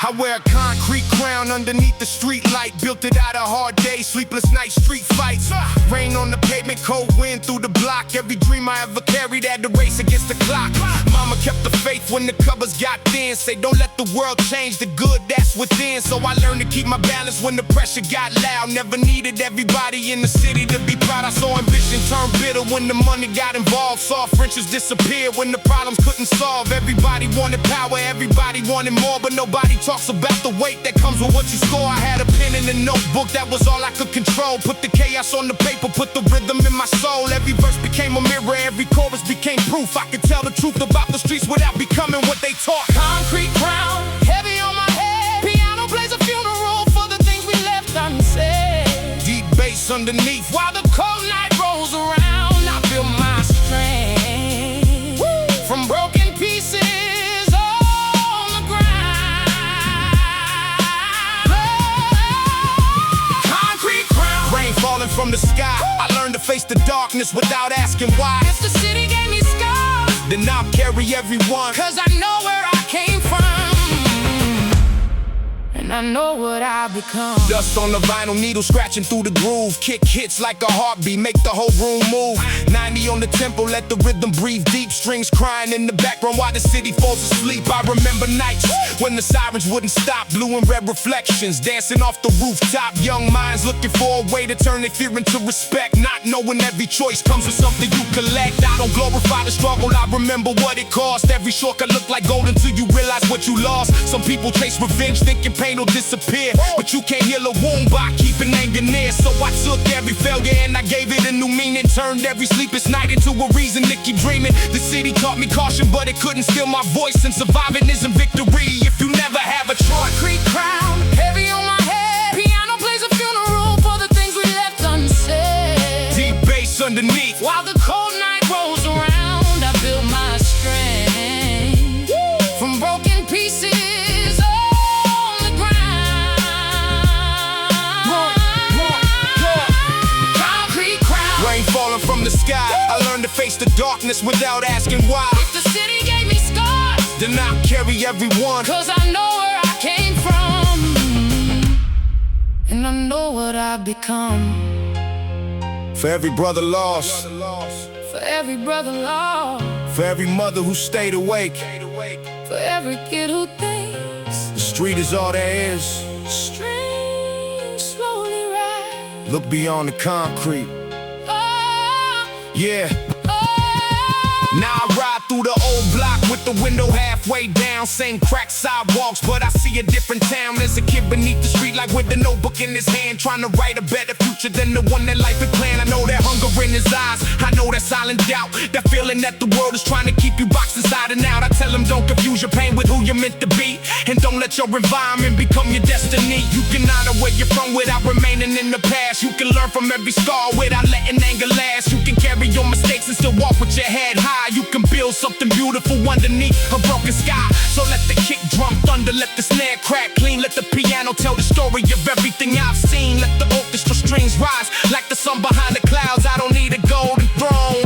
I wear a concrete crown underneath the street light. Built it out of hard days, sleepless nights, street fights. Rain on the pavement, cold wind through the block. Every dream I ever carried had to race against the clock. Mama kept the faith when the covers got thin. Say don't let the world change the good that's within. So I learned to keep my balance when the pressure got loud. Never needed everybody in the city to be proud. I saw ambition turn bitter when the money got involved. Saw friendships disappear when the problems couldn't solve. Everybody wanted power, everybody wanted more, but nobody talks about the weight that comes with what you score. I had a pen and a notebook, that was all I could control. Put the chaos on the paper, put the rhythm in my soul. Every verse became a mirror, every chorus became proof. I could tell the truth about the streets without becoming what they taught. Concrete crown, heavy on my head. Piano plays a funeral for the things we left unsaid. Deep bass underneath while the cold night rolls around. I feel my strength. Woo! From broken pieces on the ground. Concrete crown, rain falling from the sky. I learned to face the darkness without asking why. If the city gave me scars, then I'll carry everyone, 'cause I know where I came from, and I know what I become. Dust on the vinyl, needle scratching through the groove. Kick hits like a heartbeat, make the whole room move. 90 on the tempo, let the rhythm breathe deep. Strings crying in the background while the city falls asleep. I remember nights when the sirens wouldn't stop. Blue and red reflections dancing off the rooftop. Young minds looking for a way to turn their fear into respect. Not knowing every choice comes with something you collect. I don't glorify the struggle, I remember what it cost. Every shortcut looked like gold until you realize what you lost. Some people chase revenge thinking pain will disappear, but you can't heal a wound by keeping anger near. So I took every failure and I gave it a new meaning. Turned every sleepless night into a reason to keep dreaming. The city taught me caution, but it couldn't steal my voice. And surviving isn't victory if you never have a choice. Concrete crown, heavy on my head. Piano plays a funeral for the things we left unsaid. Deep bass underneath while the cold night rolls around. I build my strength from broken pieces. Falling from the sky, I learned to face the darkness without asking why. If the city gave me scars, then I'll carry everyone, 'cause I know where I came from, and I know what I've become. For every brother lost, for every brother lost, for every mother who stayed awake, for every kid who thinks the street is all there is. Streams slowly rise, look beyond the concrete. Yeah. Now I ride through the old block with the window halfway down. Same cracked sidewalks, but I see a different town. There's a kid beneath the street like with a notebook in his hand, trying to write a better future than the one that life had planned. I know that hunger in his eyes, I know that silent doubt, that feeling that the world is trying to keep you boxed inside and out. I tell him don't confuse your pain with who you're meant to be, and don't let your environment become your destiny. You can honor where you're from without remaining in the past. You can learn from every scar without letting anger last. You can carry your mistakes mistakes and still walk with your head high. You can build something beautiful underneath a broken sky. So let the kick drum thunder, let the snare crack clean, let the piano tell the story of everything I've seen. Let the orchestra strings rise like the sun behind the clouds. I don't need a golden throne,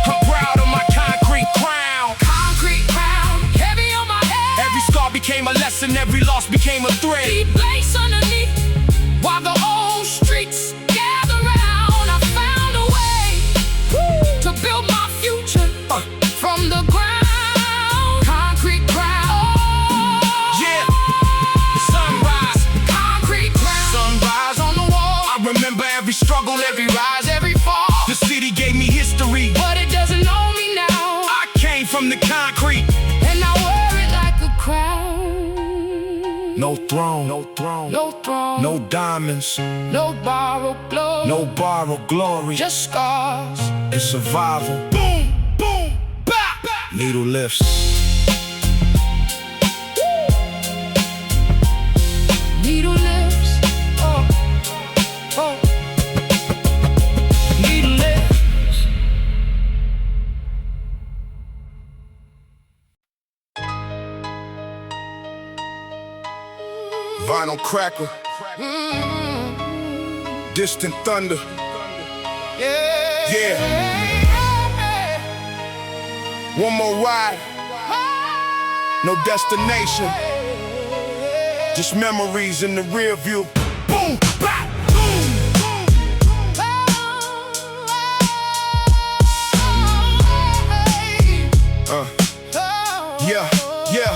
I'm proud of my concrete crown. Concrete crown, heavy on my head. Every scar became a lesson, every loss became a thread. Deep place underneath, while the old streets gather round, I found a way to build my future from the ground. Concrete crown. Yeah, sunrise, Concrete crown. sunrise on the wall. I remember every struggle, every rise, every fall. The city gave me history, But it doesn't know me now, I came from the concrete. and I wear it like a crown. No throne, no throne, No throne, no diamonds, no borrowed glory, no borrowed glory, just scars. it's survival. Boom, boom, bap, needle lifts. Needle lips, oh, oh. Needle lips. Vinyl cracker, distant thunder. Yeah. One more ride, no destination, just memories in the rear view. Boom, bap, boom. Yeah, yeah.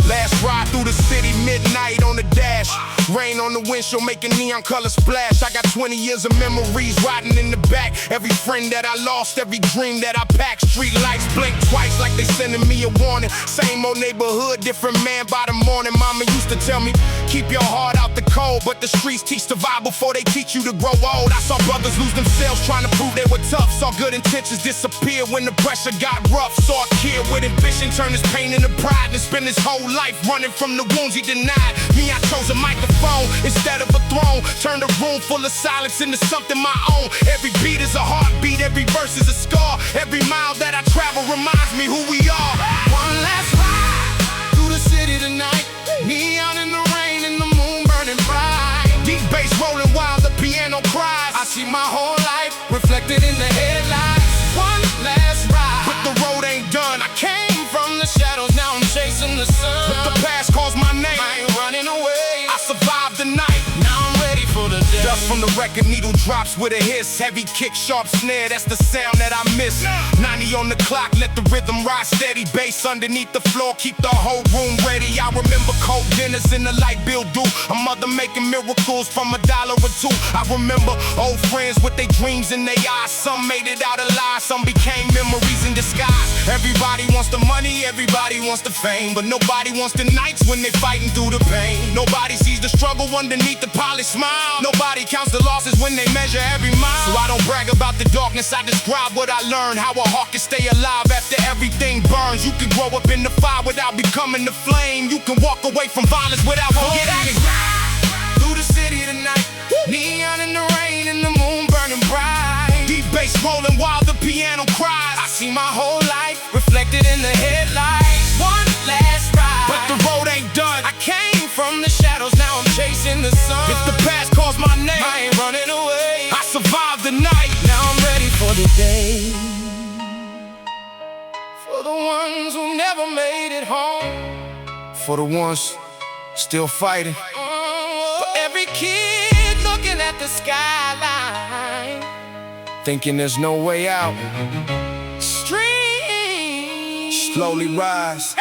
Last ride through the city, midnight on the dash. Rain on the windshield, making neon color splash. I got 20 years of memories riding in the back. Every friend that I lost, every dream that I packed. Street lights blink twice like they sending me a warning. Same old neighborhood, different man by the morning. Mama used to tell me, keep your heart out the cold, but the streets teach survival before they teach you to grow old. I saw brothers lose themselves trying to prove they were tough. Saw good intentions disappear when the pressure got rough. Saw a kid with ambition turn his pain into pride and spend his whole life running from the wounds he denied. Me, I chose a microphone instead of a throne. Turned a room full of silence into something my own. Every beat is a heartbeat, every verse is a scar. Every mile that I travel reminds me who we are. One last ride through the city tonight. Neon in the rain and the moon burning bright. Deep bass rolling while the piano cries. I see my whole life reflected in the headlights. One last ride, but the road ain't done. I came from the shadows, now I'm chasing the sun. But the past calls my name, I ain't running away. I survived the night, now I'm ready for the day. Dust from the record, needle drops with a hiss. Heavy kick, sharp snare, that's the sound that I miss. 90 on the clock, let the rhythm ride steady. Bass underneath the floor, keep the whole room ready. I remember cold dinners in the light bill due. A mother making miracles from $1 or $2. I remember old friends with their dreams in their eyes. Some made it out alive, some became memories in disguise. Everybody wants the money, everybody wants the fame, but nobody wants the nights when they're fighting through the pain. Nobody sees the struggle underneath the polished smile. Nobody counts the losses when they measure every mile. So I don't brag about the darkness, I describe what I learned. How a hawk can stay alive after everything burns. You can grow up in the fire without becoming the flame. You can walk away from violence without forgetting. Through the city tonight, neon in the rain and the moon burning bright. Deep bass rolling while the piano cries. I see my whole life reflected in the headlights. One last ride, but the road ain't done. I came from the shadows, now I'm chasing the sun. If the past calls my name, I ain't running away. I survived the night, now I'm ready for the day. For the ones who never made it home. For the ones still fighting. For every kid looking at the skyline, thinking there's no way out. Streams slowly rise.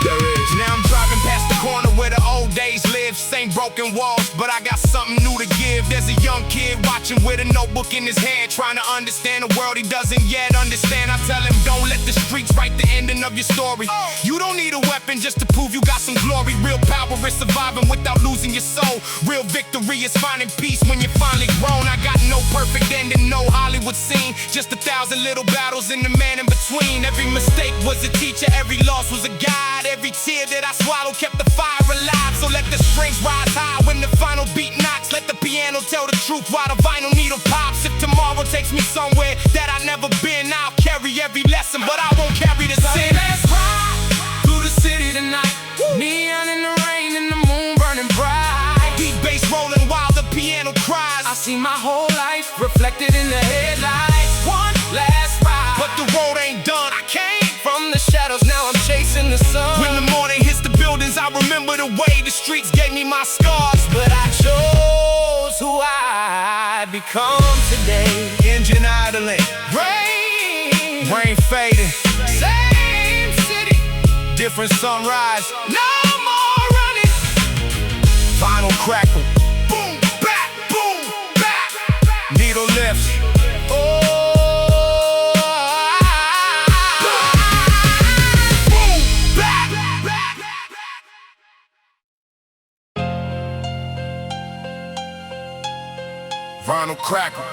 There is. Now I'm driving past the corner where the old days live. Same broken walls, but I got something new to give. There's a young kid watching with a notebook in his hand, trying to understand the world he doesn't yet understand. I tell him, don't let the streets write the ending of your story. You don't need a weapon just to prove you got some glory. Real power is surviving without losing your soul. Real victory is finding peace when you're finally grown. I got no perfect ending, no Hollywood scene, just 1,000 little battles and the man in between. Every mistake was a teacher, every loss was a guide. Every tear that I swallowed kept the fire alive. So let the strings rise high when the final beat knocks. Let let the piano tell the truth while the vinyl needle pops. If tomorrow takes me somewhere that I've never been, I'll carry every lesson, but I won't carry the sin. Let's ride through the city tonight. Neon in the rain and the moon burning bright. Deep bass rolling while the piano cries. I see my whole life reflected in the headlights. One last ride, But the road ain't done. I came from the shadows, now I'm chasing the sun. when the morning hits the buildings. I remember the way the streets gave me my scars. But I chose who I become today. Engine idling, rain fading, Same city, different sunrise. no more running. Vinyl crackle, boom bap, needle lifts. Boom bap. Vinyl crackle,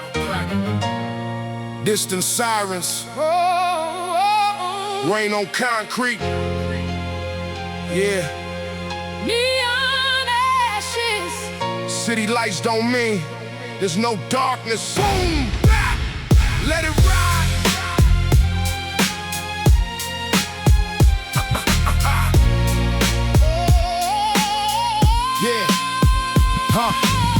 distant sirens, rain on concrete. Yeah, Neon ashes, city lights don't mean there's no darkness. Boom bap, let it ride. Yeah,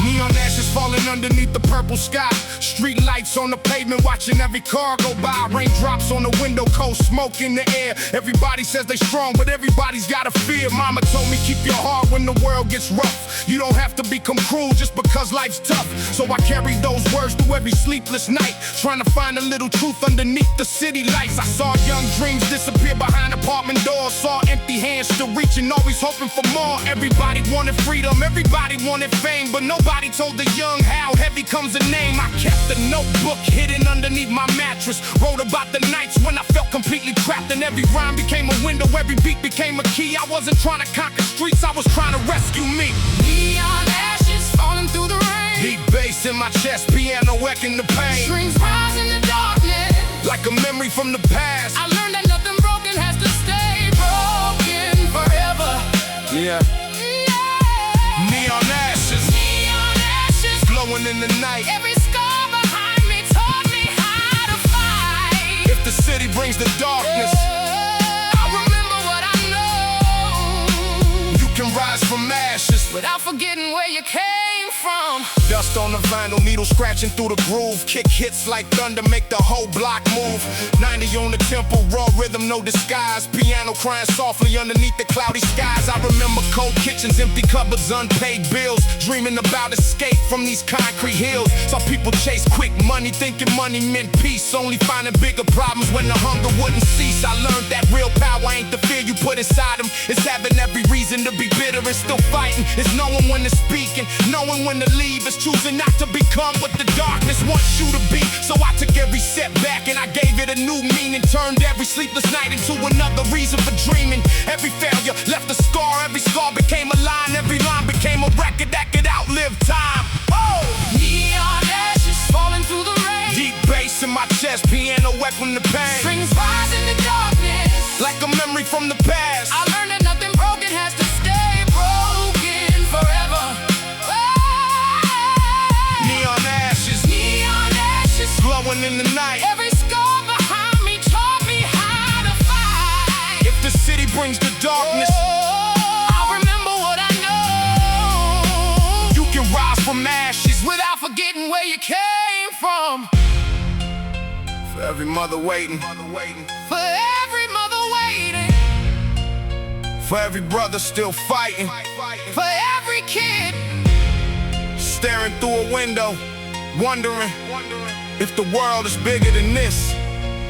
neon ashes falling underneath the purple sky. Street lights on the pavement, watching every car go by. Raindrops on the window, cold smoke in the air. Everybody says they strong, but everybody's got a fear. Mama told me keep your heart when the world gets rough. You don't have to become cruel just because life's tough. So I carry those words through every sleepless night, trying to find a little truth underneath the city lights. I saw young dreams disappear behind apartment doors, saw empty hands still reaching, always hoping for more. Everybody wanted freedom, everybody wanted fame, but nobody told the young how heavy comes a name. I kept the notebook hidden underneath my mattress, wrote about the nights when I felt completely trapped, and every rhyme became a window, every beat became a key. I wasn't trying to conquer streets, I was trying to rescue me. neon ashes falling through the rain. Deep bass in my chest, piano echoing the pain. Strings rise in the darkness. Like a memory from the past. I learned that nothing broken has to stay broken forever. Yeah. Neon ashes, Neon ashes, glowing in the night. every scar behind me taught me how to fight. If the city brings the darkness, I'll remember what I know, you can rise from ashes. without forgetting where you came from. Dust on the vinyl, needle scratching through the groove. Kick hits like thunder, make the whole block move. 90 on the tempo, raw rhythm, no disguise. Piano crying softly underneath the cloudy skies. I remember cold kitchens, empty cupboards, unpaid bills. Dreaming about escape from these concrete hills. Saw people chase quick money, thinking money meant peace. Only finding bigger problems when the hunger wouldn't cease. I learned that real power ain't the fear you put inside them. It's having every reason to be bitter and still fighting. It's knowing when to speak and knowing when to leave. It's choosing not to become what the darkness wants you to be. So I took every setback and I gave it a new meaning. Turned every sleepless night into another reason for dreaming. Every failure left a scar, every scar became a line. Every line became a record that could outlive time. Oh! Neon ashes falling through the rain. Deep bass in my chest, piano echoing the pain. Strings rise in the darkness. Like a memory from the past. I learned that nothing broken has to stay broken forever. Neon ashes, Neon ashes, glowing in the night. every scar behind me taught me how to fight. If the city brings the darkness, I'll remember what I know, you can rise from ashes. without forgetting where you came from. For every mother waiting, For every mother waiting, for every brother still fighting, for every kid staring through a window, wondering if the world is bigger than this.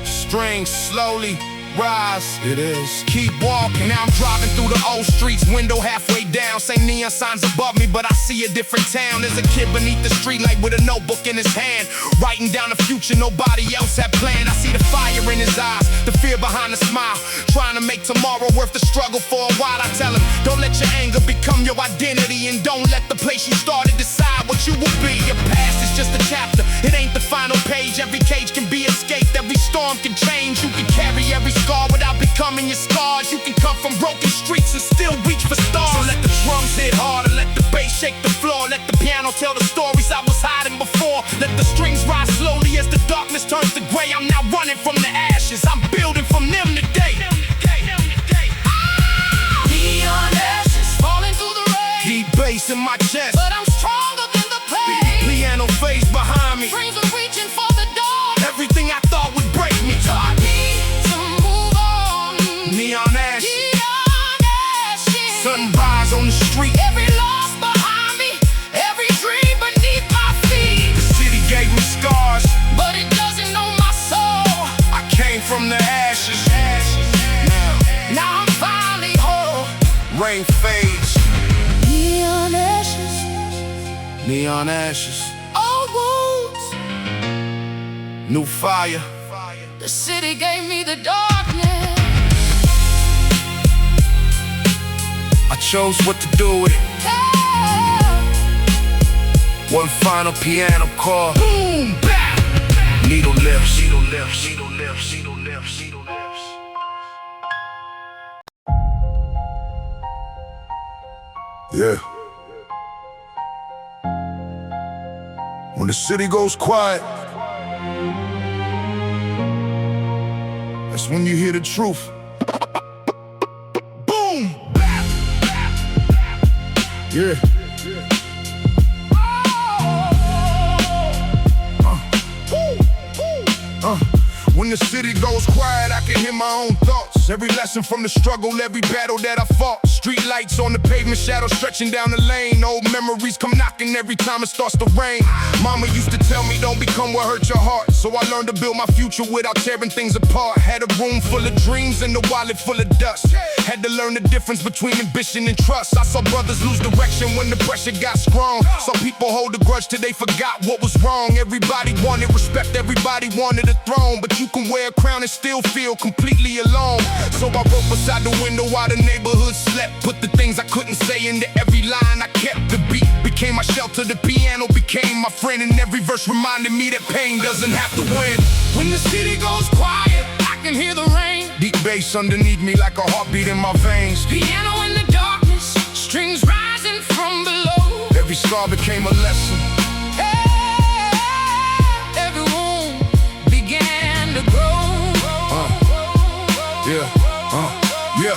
Strings slowly rise. It is. Keep walking. Now I'm driving through the old streets, window halfway down. Same neon signs above me, but I see a different town. There's a kid beneath the streetlight with a notebook in his hand, writing down the future nobody else had planned. I see the fire in his eyes, the fear behind the smile, trying to make tomorrow worth the struggle for a while. I tell him, don't let your anger become your identity, and don't let the place you started decide what you will be. Your past is just a chapter, it ain't the final page. Every cage can be escaped, every storm can change. You can carry every scar without becoming your scars. You can come from broken streets and still reach for stars. So let the drums hit harder, let the bass shake the floor, let the piano tell the the stories I was hiding before. Let the strings rise slowly as the darkness turns to gray. I'm now running from the ashes, I'm building from them today. Neon ashes falling through the rain. Deep bass in my chest, but I'm stronger than the pain. Piano phase behind me. Dreams are reaching for the dawn. Everything I thought would break me taught me to move on. Neon ashes, Neon ashes. sunrise on the street. Every loss behind me, every dream beneath my feet. The city gave me scars, but it doesn't know my soul. I came from the ashes. Now I'm finally whole. Rain fades. Neon ashes. Neon ashes. Old wounds. New fire. The city gave me the darkness. I chose what to do with it. One final piano chord. Boom Bap. Needle lips. Needle lips. Needle lips. Needle lips. Needle lips. Yeah. When the city goes quiet, that's when you hear the truth. Boom Bap. Yeah. When the city goes quiet, I can hear my own thoughts. Every lesson from the struggle, every battle that I fought. Street lights on the pavement, shadows stretching down the lane. Old memories come knocking every time it starts to rain. Mama used to tell me, don't become what hurt your heart. So I learned to build my future without tearing things apart. Had a room full of dreams and a wallet full of dust. Had to learn the difference between ambition and trust. I saw brothers lose direction when the pressure got strong. Saw people hold a grudge till they forgot what was wrong. Everybody wanted respect, everybody wanted a throne. But you can wear a crown and still feel completely alone. So I wrote beside the window while the neighborhood slept. Put the things I couldn't say into every line I kept. The beat became my shelter, the piano became my friend. And every verse reminded me that pain doesn't have to win. When the city goes quiet, I can hear the rain. Deep bass underneath me like a heartbeat in my veins. Piano in the darkness, strings rising from below. Every scar became a lesson. Every wound began to grow. Yeah.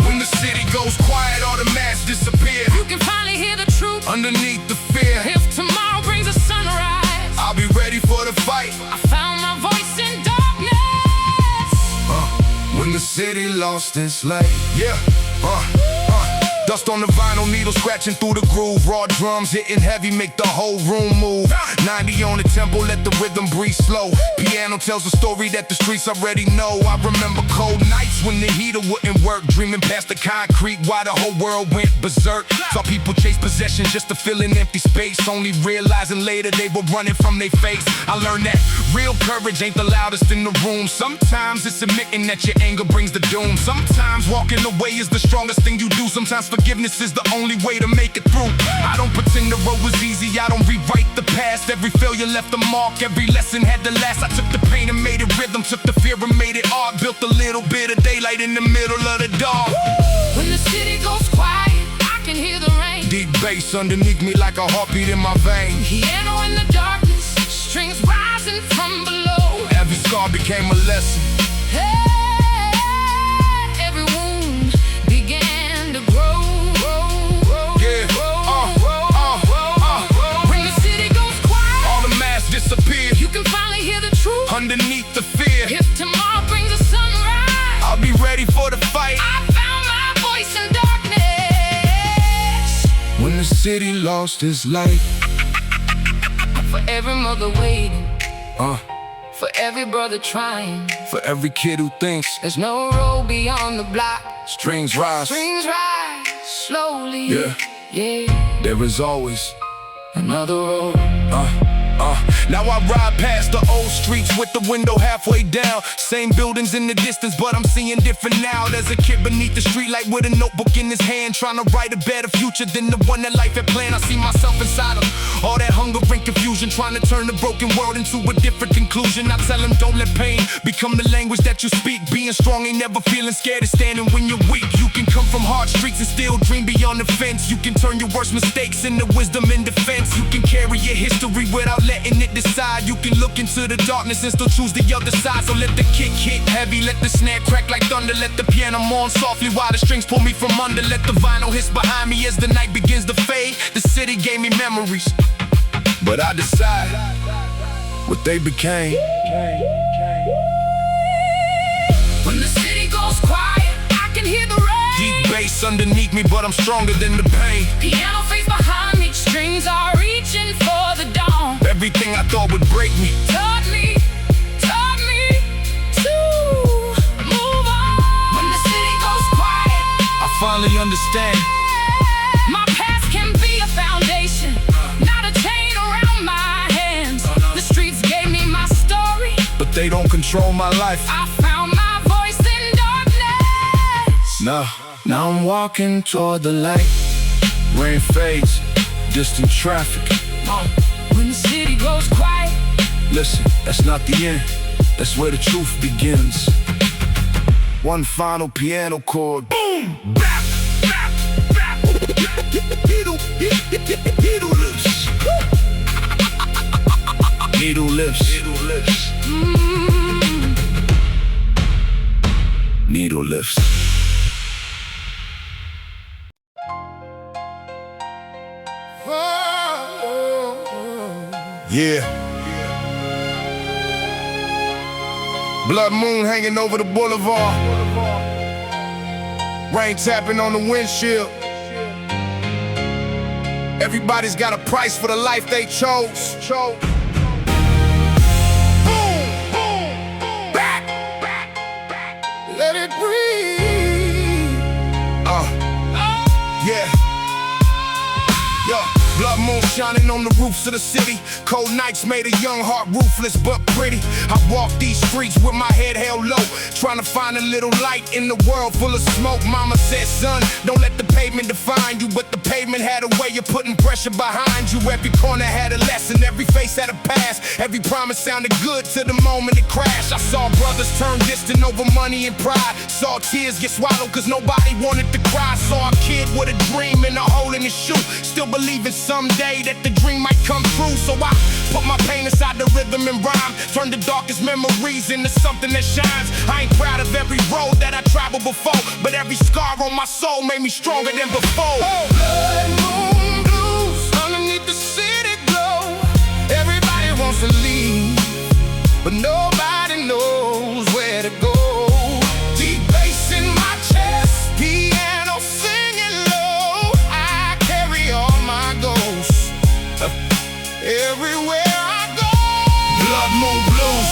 When the city goes quiet, all the masks disappear. You can finally hear the truth underneath the fear. If tomorrow brings a sunrise, I'll be ready for the fight. I found my voice in darkness. When the city lost its light. Yeah. Dust on the vinyl, needle scratching through the groove. Raw drums hitting heavy, make the whole room move. 90 on the tempo, let the rhythm breathe slow. Piano tells a story that the streets already know. I remember cold nights when the heater wouldn't work. Dreaming past the concrete while the whole world went berserk. Saw people chase possession just to fill an empty space. Only realizing later they were running from their face. I learned that real courage ain't the loudest in the room. Sometimes it's admitting that your anger brings the doom. Sometimes walking away is the strongest thing you do. Sometimes forgiveness is the only way to make it through. I don't pretend the road was easy, I don't rewrite the past. Every failure left a mark, every lesson had to last. I took the pain and made it rhythm, took the fear and made it art. Built a little bit of daylight in the middle of the dark. When the city goes quiet, I can hear the rain. Deep bass underneath me like a heartbeat in my veins. Piano in the darkness, strings rising from below. Every scar became a lesson. Every wound began to grow. Disappear. You can finally hear the truth underneath the fear. If tomorrow brings a sunrise, I'll be ready for the fight. I found my voice in darkness. When the city lost its light. For every mother waiting, for every brother trying, for every kid who thinks there's no road beyond the block. Strings rise slowly. Yeah. There is always another road. Now I ride past the old streets with the window halfway down. Same buildings in the distance, but I'm seeing different now. There's a kid beneath the streetlight with a notebook in his hand, trying to write a better future than the one that life had planned. I see myself inside him, all that hunger and confusion, trying to turn the broken world into a different conclusion. I tell them don't let pain become the language that you speak. Being strong ain't never feeling scared of standing when you're weak. You can come from hard streets and still dream beyond the fence. You can turn your worst mistakes into wisdom and defense. You can carry your history without letting it decide. You can look into the darkness and still choose the other side. So let the kick hit heavy, let the snare crack like thunder, let the piano mourn softly while the strings pull me from under. Let the vinyl hiss behind me as the night begins to fade. The city gave me memories, but I decide what they became. When the city goes quiet, I can hear the rain. Deep bass underneath me, but I'm stronger than the pain. Piano face behind me, strings are reaching for the dawn. Everything I thought would break me Taught me to move on. When the city goes quiet, I finally understand. my past can be a foundation, not a chain around my hands. The streets gave me my story, But they don't control my life. I found my voice in darkness. Now I'm walking toward the light. Rain fades, distant traffic. When the city goes quiet, Listen, that's not the end. That's where the truth begins. One final piano chord. Boom! Bap! Bap! Bap! Needle lifts. Needle lifts. Needle lifts. Needle lifts. Yeah. Blood moon hanging over the boulevard. Rain tapping on the windshield. Everybody's got a price for the life they chose. Boom, boom, back, back, back. Let it breathe. Yeah. Yo. Blood moon shining on the roofs of the city. Cold nights made a young heart ruthless but pretty. I walk these streets with my head held low, trying to find a little light in the world full of smoke. Mama said, son, don't let the pavement define you. But the pavement had a way of putting pressure behind you. Every corner had a lesson, every face had a past. Every promise sounded good till the moment it crashed. I saw brothers turn distant over money and pride. Saw tears get swallowed cause nobody wanted to cry. Saw a kid with a dream and a hole in his shoe, still believing someday that the dream might come true. So I put my pain inside the rhythm and rhyme, turn the darkest memories into something that shines. I ain't proud of every road that I traveled before, but every scar on my soul made me stronger than before. Blood moon blues underneath the city glow. Everybody wants to leave, but nobody knows where to go. Deep bass in my chest, piano singing low. I carry all my ghosts everywhere I go. Blood moon blues,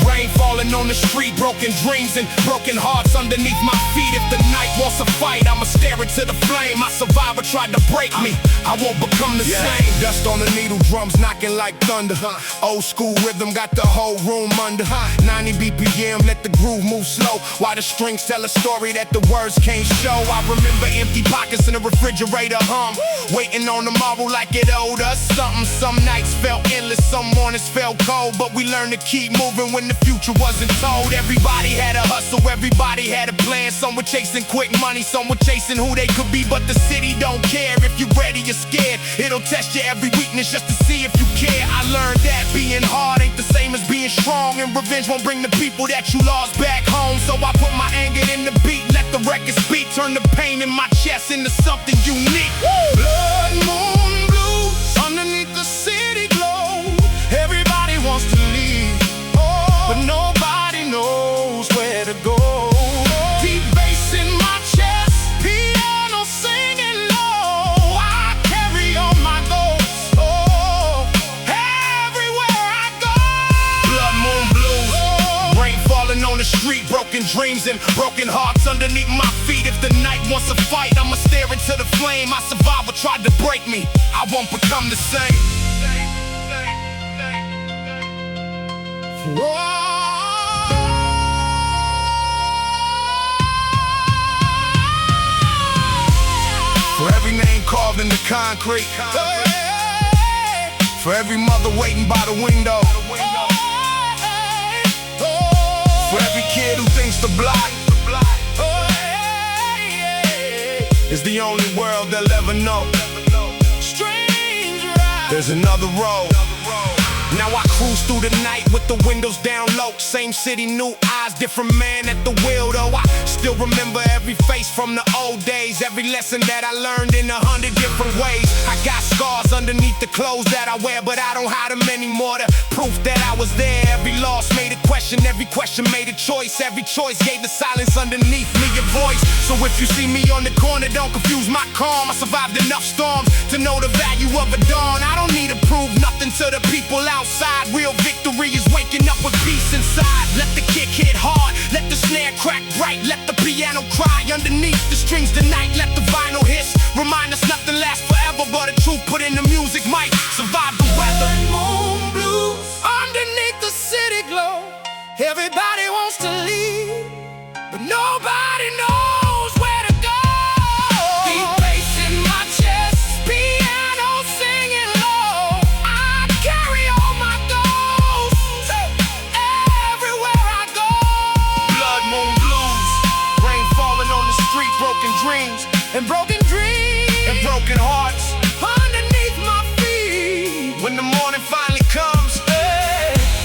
rain falling on the street, broken dreams and broken hearts underneath my feet. If the night wants a fight, I'ma stare into the flame. My survivor tried to break me, I won't become the same. Dust on the needle, drums knocking like thunder. Old school rhythm got the whole room under. 90 BPM, let the groove move slow, while the strings tell a story that the words can't show. I remember empty pockets in the refrigerator hum, waiting on tomorrow like it owed us something. Some nights felt endless, some mornings felt cold, but we learned to keep moving when the future wasn't told. Everybody had a hustle, everybody had a plan. Some were chasing quick money, some were chasing who they could be. But the city don't care if you're ready or scared. It'll test your every weakness just to see if you care. I learned that being hard ain't the same as being strong, and revenge won't bring the people that you lost back home. So I put my anger in the beat, let the record speak, turn the pain in my chest into something unique. Blood moon blues underneath the city glow. Everybody wants to leave, but nobody knows where to go. Deep bass in my chest, piano singing low. I carry on my ghosts, everywhere I go. Blood moon blues, rain falling on the street, broken dreams and broken hearts underneath my feet. If the night wants a fight, I'ma stare into the flame. My survivor tried to break me, I won't become the same. For every name carved in the concrete, for For every mother waiting by the window, for every kid who thinks the block is the only world they'll ever know. There's another road. Now I cruise through the night with the windows down low. Same city, new eyes, different man at the wheel though. I still remember every face from the old days, every lesson that I learned in 100 different ways. I got scars underneath the clothes that I wear, but I don't hide them anymore. The proof that I was there. Every loss made a question, every question made a choice. Every choice gave the silence underneath me a voice. So if you see me on the corner, don't confuse my calm. I survived enough storms to know the value of a dawn. I don't need to prove nothing to the people outside. Real victory is waking up with peace inside. Let the kick hit hard, let the snare crack bright, let the piano cry underneath the strings tonight. Let the vinyl hiss, remind us nothing lasts forever, but the truth put in the music might survive the weather. Moon blues underneath the city glow. Everybody wants to leave, but nobody knows where to go. Deep bass in my chest, piano singing low. I carry all my ghosts everywhere I go. Blood moon blues, rain falling on the street, broken dreams And broken dreams and broken hearts underneath my feet. When the morning finally comes,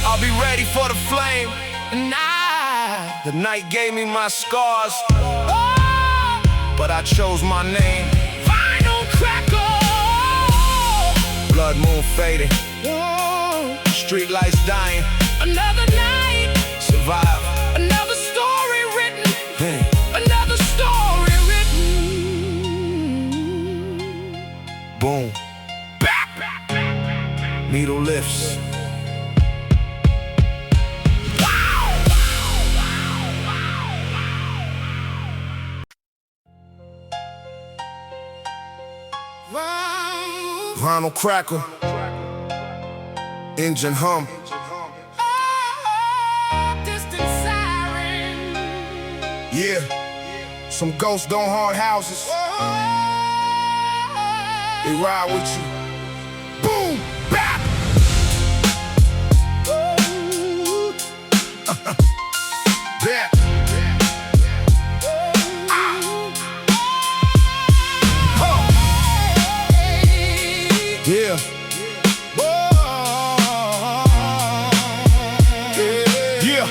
I'll be ready for the flame. And The night gave me my scars, oh, but I chose my name. vinyl crackle. Blood moon fading, Whoa. street lights dying. Another night, Survive. another story written, Hey. another story written. Boom. Bap. Needle lifts. Vinyl crackle, engine hum. Distant siren. Yeah, some ghosts don't haunt houses. They ride with you. Boom bap. Bap. Yeah. Yeah.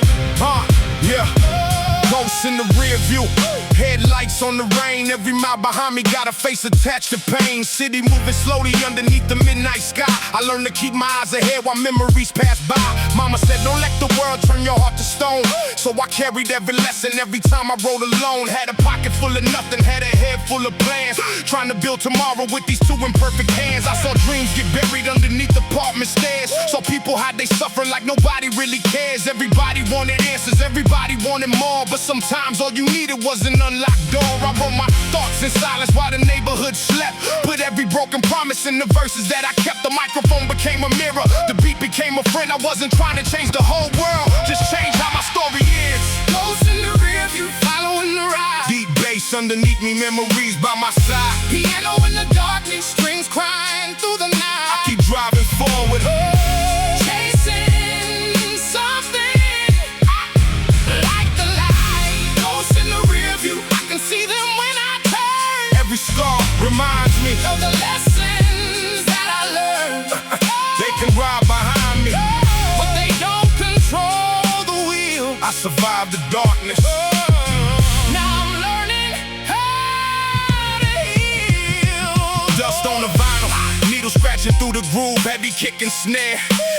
Yeah. Ghosts in the rear view. Headlights on the rain. Every mile behind me got a face attached to pain. City moving slowly underneath the midnight sky. I learned to keep my eyes ahead while memories pass by. Mama said don't let the world turn your heart to stone. So I carried every lesson every time I rode alone. Had a pocket full of nothing, had a head full of plans. Trying to build tomorrow with these two imperfect hands. I saw dreams get buried underneath apartment stairs. Saw people hide they suffering like nobody really cares. Everybody wanted answers, everybody wanted more. But sometimes all you needed was an unlocked door. I wrote my thoughts in silence while the neighborhood slept. Put every broken promise in the verses that I kept. The microphone became a mirror, the beat became a friend. I wasn't trying to change the whole world, just change how my story is. Ghosts in the rear view, following the ride. Deep bass underneath me, memories by my side. Piano in the darkness, strings crying through the night. I keep driving forward, chasing something like the light. Ghosts in the rear view, I can see them when I turn. every scar reminds me Of the lessons that I learned. they can ride behind me. But they don't control the wheel. I survived the darkness. Now I'm learning how to heal. Dust on the vinyl, needle scratching through the groove, heavy kick and snare.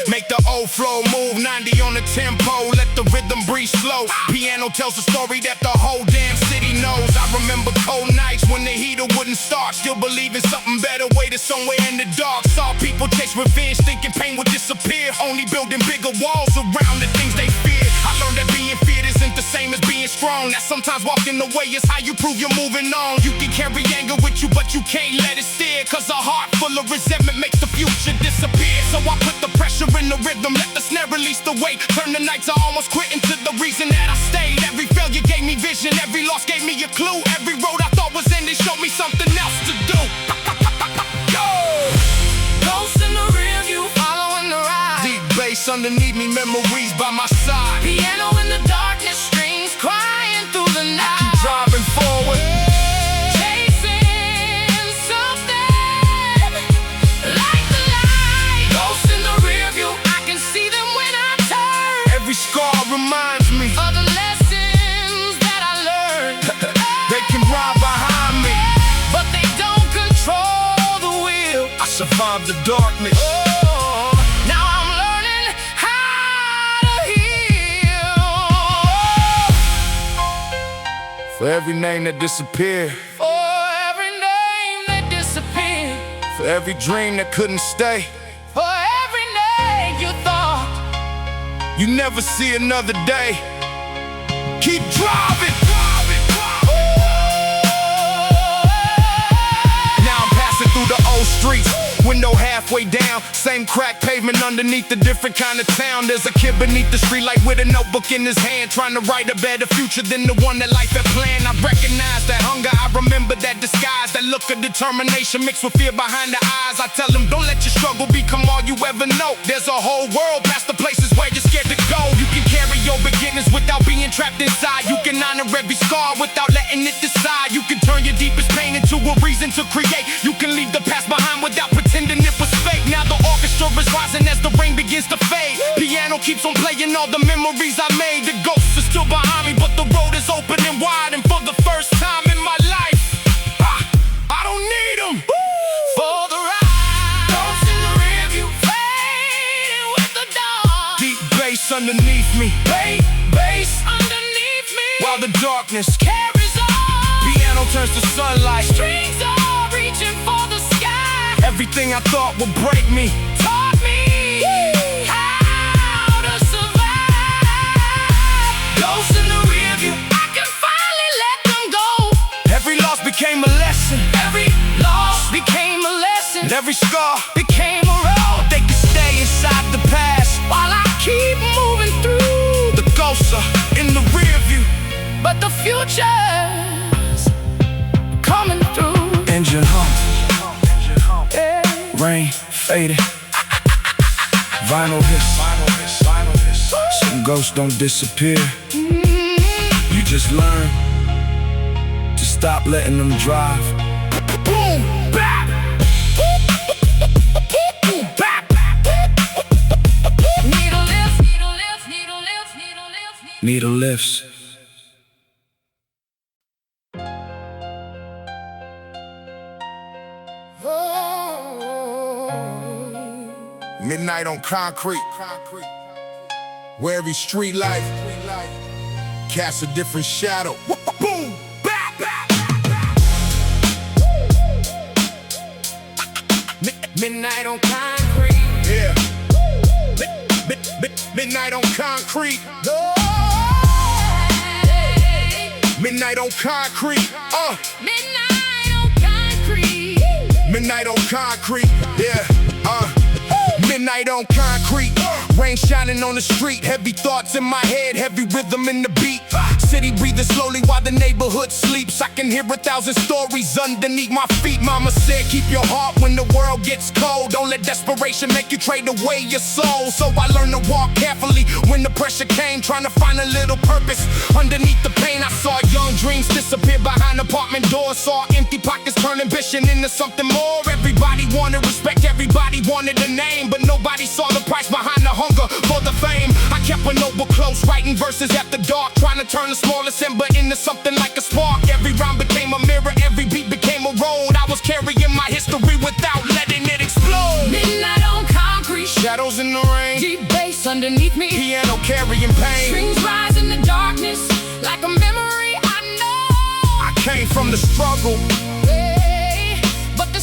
Make the old flow move, 90 on the tempo, let the rhythm breathe slow. Piano tells a story that the whole damn city knows. I remember cold nights when the heater wouldn't start, still believing something better waited somewhere in the dark. Saw people chase revenge, thinking pain would disappear, only building bigger walls around the things they fear. I learned that being feared isn't the same as being strong. That sometimes walking away is how you prove you're moving on. You can carry anger with you, but you can't let it steer. Cause a heart full of resentment makes the future disappear. So I put the pressure in the rhythm, let the snare release the weight. Turn the nights I almost quit into the reason that I stayed. Every failure gave me vision, every loss gave me a clue. Every road I thought was ending showed me something else to do. Go! Ghosts in the rear view, underneath me, memories by my side. Piano in the darkness, strings crying through the night. Keep driving forward, chasing something like the light. Ghosts in the rear view, I can see them when I turn. every scar reminds me Of the lessons that I learned. they can ride behind me, but they don't control the wheel. I survived the darkness. Now I'm learning how to heal. For every name that disappeared, For every name that disappeared, for every dream that couldn't stay, for every name you thought. you never see another day. Keep driving. Now I'm passing through the old streets, window halfway down, same crack pavement underneath a different kind of town. There's a kid beneath the streetlight with a notebook in his hand, trying to write a better future than the one that life had planned. I recognize that hunger, I remember that disguise, that look of determination mixed with fear behind the eyes. I tell him, don't let your struggle become all you ever know. There's a whole world past the places where you're scared to go. You can carry your beginnings without being trapped inside. You can honor every scar without letting it decide. You can turn your deepest pain into a reason to create. You can leave the past behind without pretending it was fake. Now the orchestra is rising as the rain begins to fade. Piano keeps on playing all the memories I made. The ghosts are still behind me, but the road is open and wide. And for the first time in my life, I don't need them For the ride, ghosts in the rear view, fading with the dawn. Deep bass underneath me, Bass underneath me, while the darkness carries on. piano turns to sunlight. Strings are reaching for the sky. Everything I thought would break me Taught me how to survive. Ghosts in the rear view, I can finally let them go. every loss became a lesson. Every loss became a lesson. And every scar Became a road they could stay inside the past. while I keep moving through. The ghosts are in the rear view, But the future's coming through. engine hum, Yeah. rain faded, vinyl hits. Some ghosts don't disappear. You just learn to stop letting them drive. Boom Bap. Boom Bap. Needle lifts, needle lifts, needle lifts, needle lifts. Needle lifts. Midnight on concrete, where every street life casts a different shadow. Boom Bap. Midnight on concrete. Yeah. Midnight on concrete. Midnight on concrete. Midnight on concrete. Midnight on concrete. Yeah. Midnight on concrete. Rain shining on the street. Heavy thoughts in my head. Heavy rhythm in the beat. City breathing slowly while the neighborhood sleeps. I can hear 1,000 stories underneath my feet. Mama said keep your heart when the world gets cold. Don't let desperation make you trade away your soul. So I learned to walk carefully when the pressure came, trying to find a little purpose underneath the pain. I saw young dreams disappear behind apartment doors. Saw empty pockets turn ambition into something more. Everybody wanted respect, everybody wanted a name, but nobody saw the price behind the hunger for the fame. I kept a notebook close, writing verses after dark, trying to turn the smallest ember into something like a spark. Every rhyme became a mirror, every beat became a road. I was carrying my history without letting it explode. Midnight on concrete. Shadows in the rain, Deep bass underneath me. piano carrying pain. Strings rise in the darkness like a memory I know. I came from the struggle, Hey, but the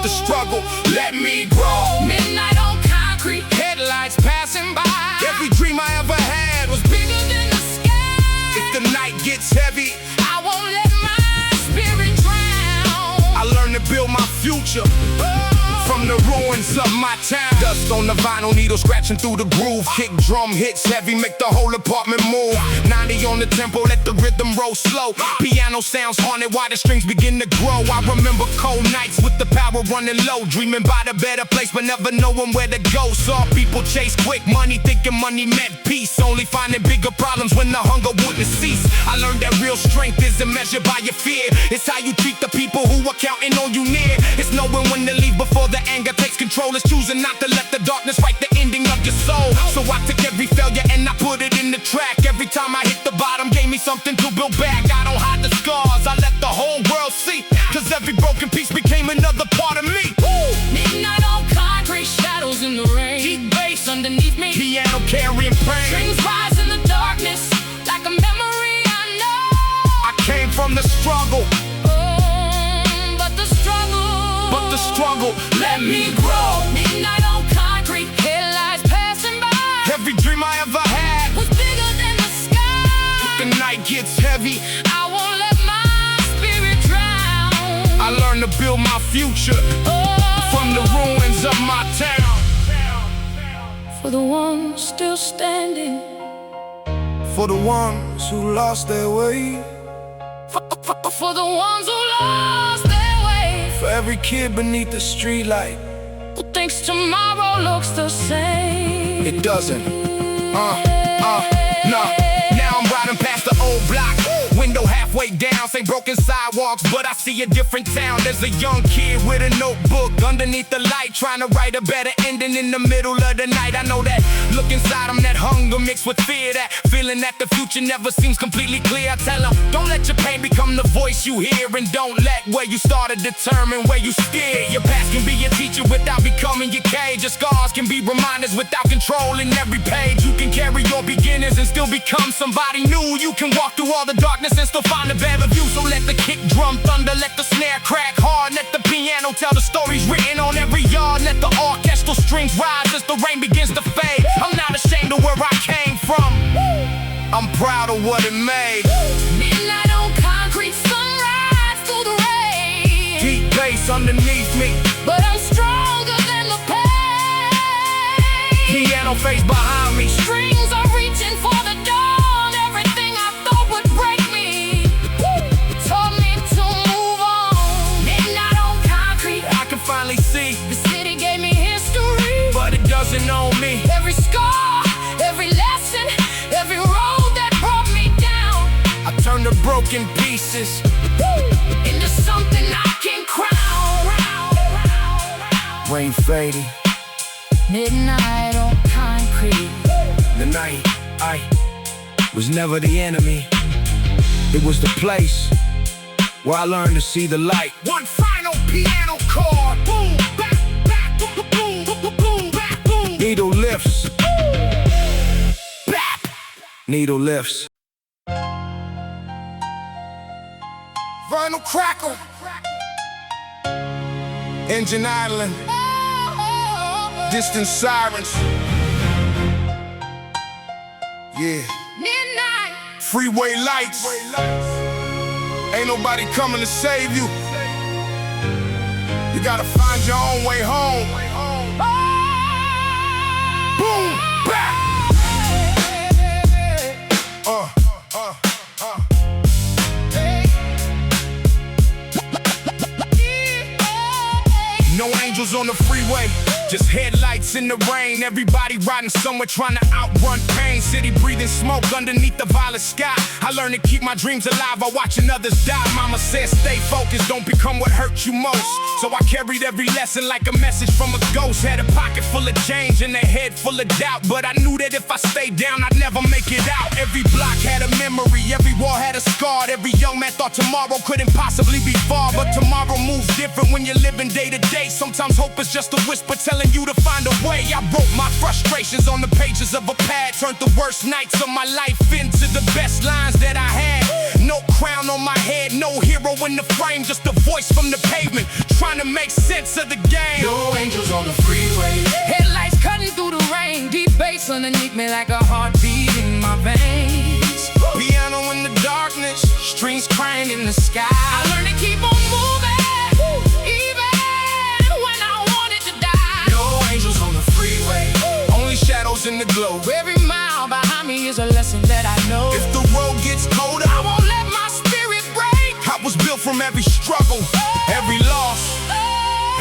struggle let me grow. Midnight on concrete. Headlights passing by, every dream I ever had was Bigger than the sky. if the night gets heavy. I won't let my spirit drown. I learned to build my future from the ruins of my town. The Dust on the vinyl, needle scratching through the groove. Kick drum hits heavy, make the whole apartment move. 90 on the tempo, let the rhythm roll slow. Piano sounds haunted while the strings begin to grow. I remember cold nights with the power running low, dreaming about a better place but never knowing where to go. Saw people chase quick money, thinking money meant peace, only finding bigger problems when the hunger wouldn't cease. I learned that real strength isn't measured by your fear. It's how you treat the people who are counting on you near. It's knowing when to leave before the anger takes control. It's choosing not to let the darkness write the ending of your soul. So I took every failure and I put it in the track. Every time I hit the bottom, gave me something to build back. I don't hide the scars, I let the whole world see, cause every broken piece became another part of me. Midnight on concrete, shadows in the rain. Deep bass underneath me, Piano carrying pain. strings rise in the darkness, like a memory I know. I came from the struggle, but the struggle let me grow. Midnight on concrete, headlights passing by. every dream I ever had was bigger than the sky. the night gets heavy, I won't let my spirit drown. I learned to build my future from the ruins of my town. For the ones still standing, For the ones who lost their way, for the ones who lost their way, for every kid beneath the streetlight. who thinks tomorrow looks the same. It doesn't. Nah. Now I'm riding past the old block, window halfway down, same broken sidewalks, but I see a different town. There's a young kid with a notebook underneath the light, trying to write a better ending in the middle of the night. I know that look inside him, that hunger mixed with fear, that feeling that the future never seems completely clear. I tell him, don't let your pain become the voice you hear, and don't let where you started determine where you steer. Your past can be your teacher without becoming your cage. Your scars can be reminders without controlling every page. You can carry your beginnings and still become somebody new. You can walk through all the darkness and still find a better view. So let the kick drum thunder, let the snare crack hard, let the piano tell the stories written on every yard. Let the orchestral strings rise as the rain begins to fade. I'm not ashamed of where I came from, I'm proud of what it made. Midnight on concrete, sunrise through the rain. Deep bass underneath me, But I'm stronger than the pain. piano face behind me. Strings are reaching for the dawn. Everything I thought would break me taught me to move on. Midnight on concrete, I can finally see, the city gave me history, but it doesn't know me. every scar, every lesson, every road that brought me down, I turned the broken pieces into something I can crown. Rain fading, Midnight on concrete, the night I was never the enemy. It was the place where I learned to see the light. One final piano chord, boom, back, boom, boom, boom, back, boom. Needle lifts, back. Needle lifts. Vinyl crackle, engine idling, distant sirens. Yeah. midnight. Freeway lights. Ain't nobody coming to save you. You gotta find your own way home. Boom Bap. No angels on the freeway, just headlights in the rain. Everybody riding somewhere trying to outrun pain. City breathing smoke underneath the violet sky. I learned to keep my dreams alive while watching others die. Mama said stay focused, don't become what hurt you most. So I carried every lesson like a message from a ghost. Had a pocket full of change and a head full of doubt, but I knew that if I stayed down I'd never make it out. Every block had a memory, every wall had a scar. Every young man thought tomorrow couldn't possibly be far, but tomorrow moves different when you're living day to day. Sometimes hope is just a whisper telling you to find a way. I wrote my frustrations on the pages of a pad, turned the worst nights of my life into the best lines that I had. No crown on my head, no hero in the frame, just a voice from the pavement, trying to make sense of the game. No angels on the freeway, headlights cutting through the rain. Deep bass underneath me like a heartbeat in my veins. Piano in the darkness, strings crying in the sky. I learned to keep on moving, even when I wanted to die. No angels on the freeway. in the globe. Every mile behind me is a lesson that I know. If the road gets colder, I won't let my spirit break. I was built from every struggle, every loss,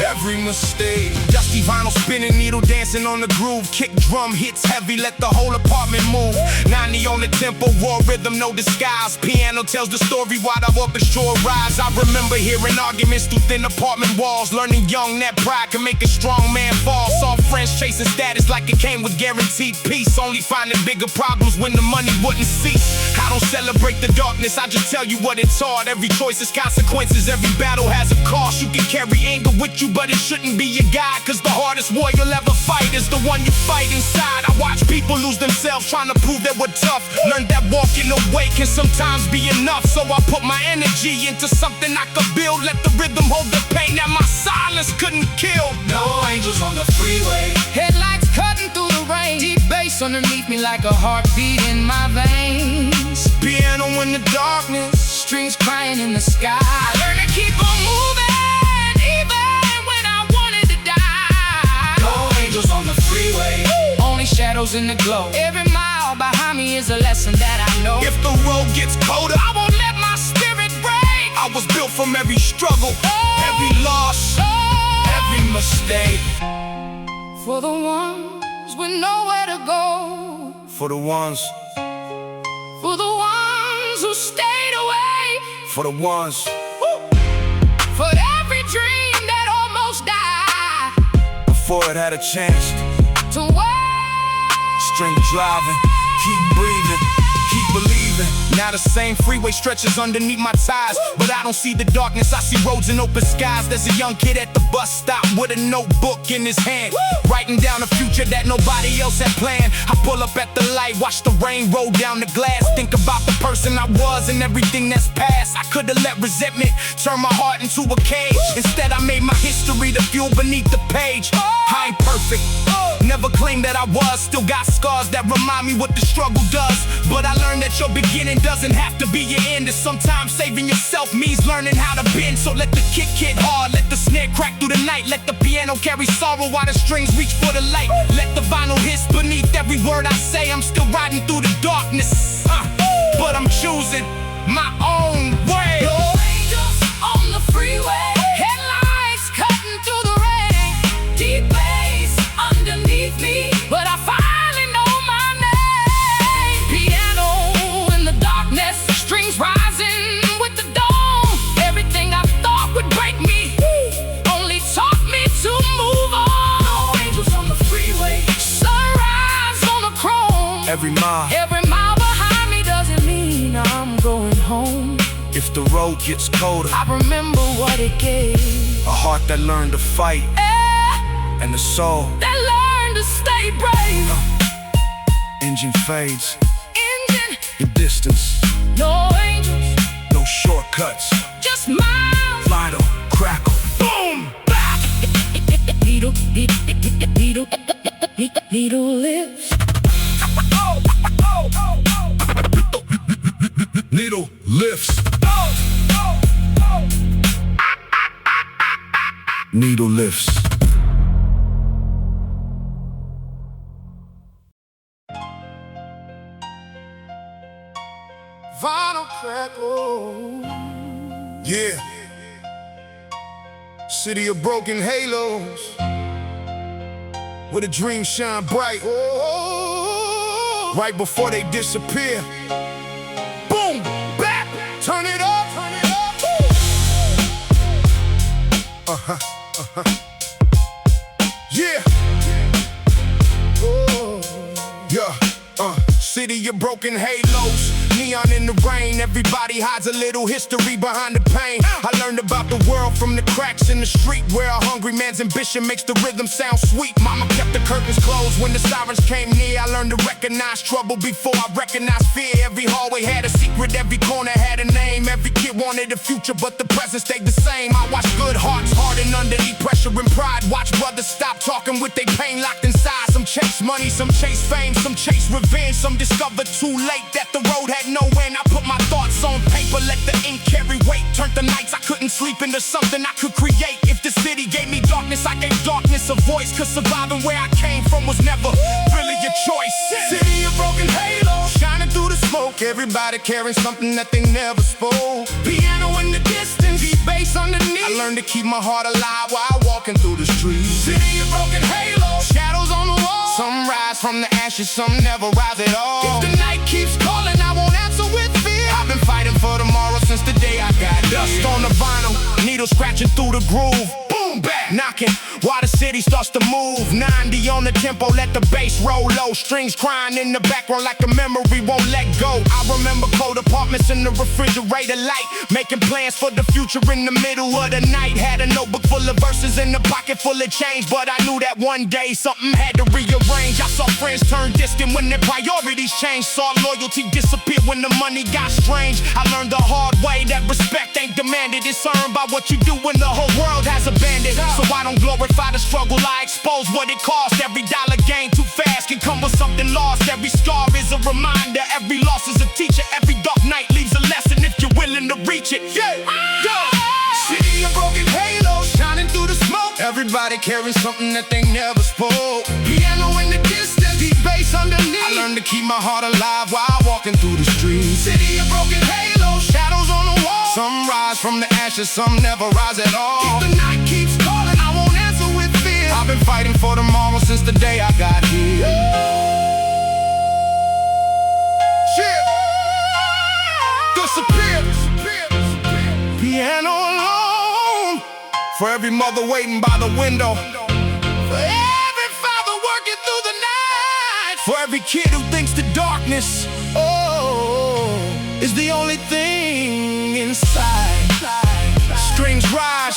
every mistake. Dusty vinyl spinning, needle dancing on the groove. Kick drum hits heavy, let the whole apartment move. 90 on the tempo, raw rhythm, no disguise. Piano tells the story while the orchestra rise. I remember hearing arguments through thin apartment walls. Learning young that pride can make a strong man fall. Saw friends chasing status like it came with guaranteed peace. Only finding bigger problems when the money wouldn't cease. I don't celebrate the darkness, I just tell you what it's hard. Every choice has consequences, every battle has a cost. You can carry anger with you, but it shouldn't be your guide. Cause the hardest war you'll ever fight is the one you fight inside. I watch people lose themselves trying to prove they were tough. Learned that walking away can sometimes be enough. So I put my energy into something I could build. Let the rhythm hold the pain that my silence couldn't kill. No angels on the freeway, headlights cutting through the rain. Deep bass underneath me like a heartbeat in my veins. Piano in the darkness, strings crying in the sky. I learned to keep on moving even when I wanted to die. No angels on the freeway, only shadows in the glow. Every mile behind me is a lesson that I know. If the road gets colder, I won't let my spirit break. I was built from every struggle, every loss, every mistake. For the ones with nowhere to go, For the ones, for the ones who stayed away, for the ones, for every dream that almost died. before it had a chance. To wait, Strength driving, keep breathing, keep believing. Now the same freeway stretches underneath my tires, but I don't see the darkness, I see roads and open skies. There's a young kid at the bus stop with a notebook in his hand, writing down a future that nobody else had planned. I pull up at the light, watch the rain roll down the glass. Think about the person I was and everything that's past. I could've let resentment turn my heart into a cage. Instead I made my history the fuel beneath the page. I ain't perfect, never claimed that I was. Still got scars that remind me what the struggle does. But I learned that your beginning doesn't have to be your end. And sometimes saving yourself means learning how to bend. So let the kick hit hard, let the snare crack through the night. Let the piano carry sorrow while the strings reach for the light. Let the vinyl hiss beneath every word I say. I'm still riding through the darkness, but I'm choosing my own way. no angels on the freeway, headlights cutting through the rain. Deep bass underneath me, but I finally know my name. Piano in the darkness, strings rising with the dawn. Everything I thought would break me only taught me to move on. No angels on the freeway, sunrise on the chrome. Every mile behind me doesn't mean I'm going home. if the road gets colder, I remember what it gave. a heart that learned to fight, and a soul That learned to stay brave. engine fades, Engine, the distance, no angels, no shortcuts. just miles. Vinyl, crackle, boom, bap. Needle, needle, needle lips. Needle lifts, needle lifts. Vinyl crackle. Yeah. City of broken halos, where the dreams shine bright. Oh, right before they disappear. Boom, bap, turn it up, turn it up. Yeah. Oh, yeah. City of broken halos, neon in the rain. Everybody hides a little history behind the pain. I learned about the world from the cracks in the street, where a hungry man's ambition makes the rhythm sound sweet. Mama kept the curtains closed when the sirens came near. I learned to recognize trouble before I recognized fear. Every hallway had a secret, every corner had a name. Every kid wanted a future, but the present stayed the same. I watched good hearts harden underneath pressure and pride. Watch brothers stop talking with their pain locked inside. Some chase money, some chase fame, some chase revenge. Some discovered too late that the road had no end. I put my thoughts on paper, let the ink carry weight. Turned the nights I couldn't sleep into something I could create. If the city gave me darkness, I gave darkness a voice. Cause surviving where I came from was never really your choice. City of broken halos, shining through the smoke. Everybody carrying something that they never spoke. Piano in the distance, beat bass underneath. I learned to keep my heart alive while walking through the streets. City of broken halos, shadows on the wall. Some rise from the ashes, some never rise at all. If the night keeps calling, I won't answer with fear. I've been fighting for tomorrow since the day I got here. Dust on the vinyl, needles scratching through the groove. Boom bap, knocking while the city starts to move. 90 on the tempo, let the bass roll low. Strings crying in the background like a memory won't let go. I remember cold apartments in the refrigerator light, making plans for the future in the middle of the night. Had a notebook full of verses and a pocket full of change, but I knew that one day something had to rearrange. I saw friends turn distant when their priorities changed. Saw loyalty disappear when the money got strange. I learned the hard way that respect ain't demanded. It's earned by what you do when the whole world has abandoned. So I don't glorify the struggle, I expose what it costs. Every dollar gained too fast can come with something lost. Every scar is a reminder, every loss is a teacher. Every dark night leaves a lesson if you're willing to reach it. Yeah, City of broken halos, shining through the smoke. Everybody carrying something that they never spoke. Piano in the distance, deep bass underneath. I learned to keep my heart alive while walking through the streets. City of broken halos, shadows on the wall. Some rise from the ashes, some never rise at all. If the night keeps calling, I won't answer with fear. I've been fighting for tomorrow since the day I got here. Shit. Disappear. Piano alone. For every mother waiting by the window. For every father working through the night. For every kid who thinks the darkness, is the only thing inside. Strings rise,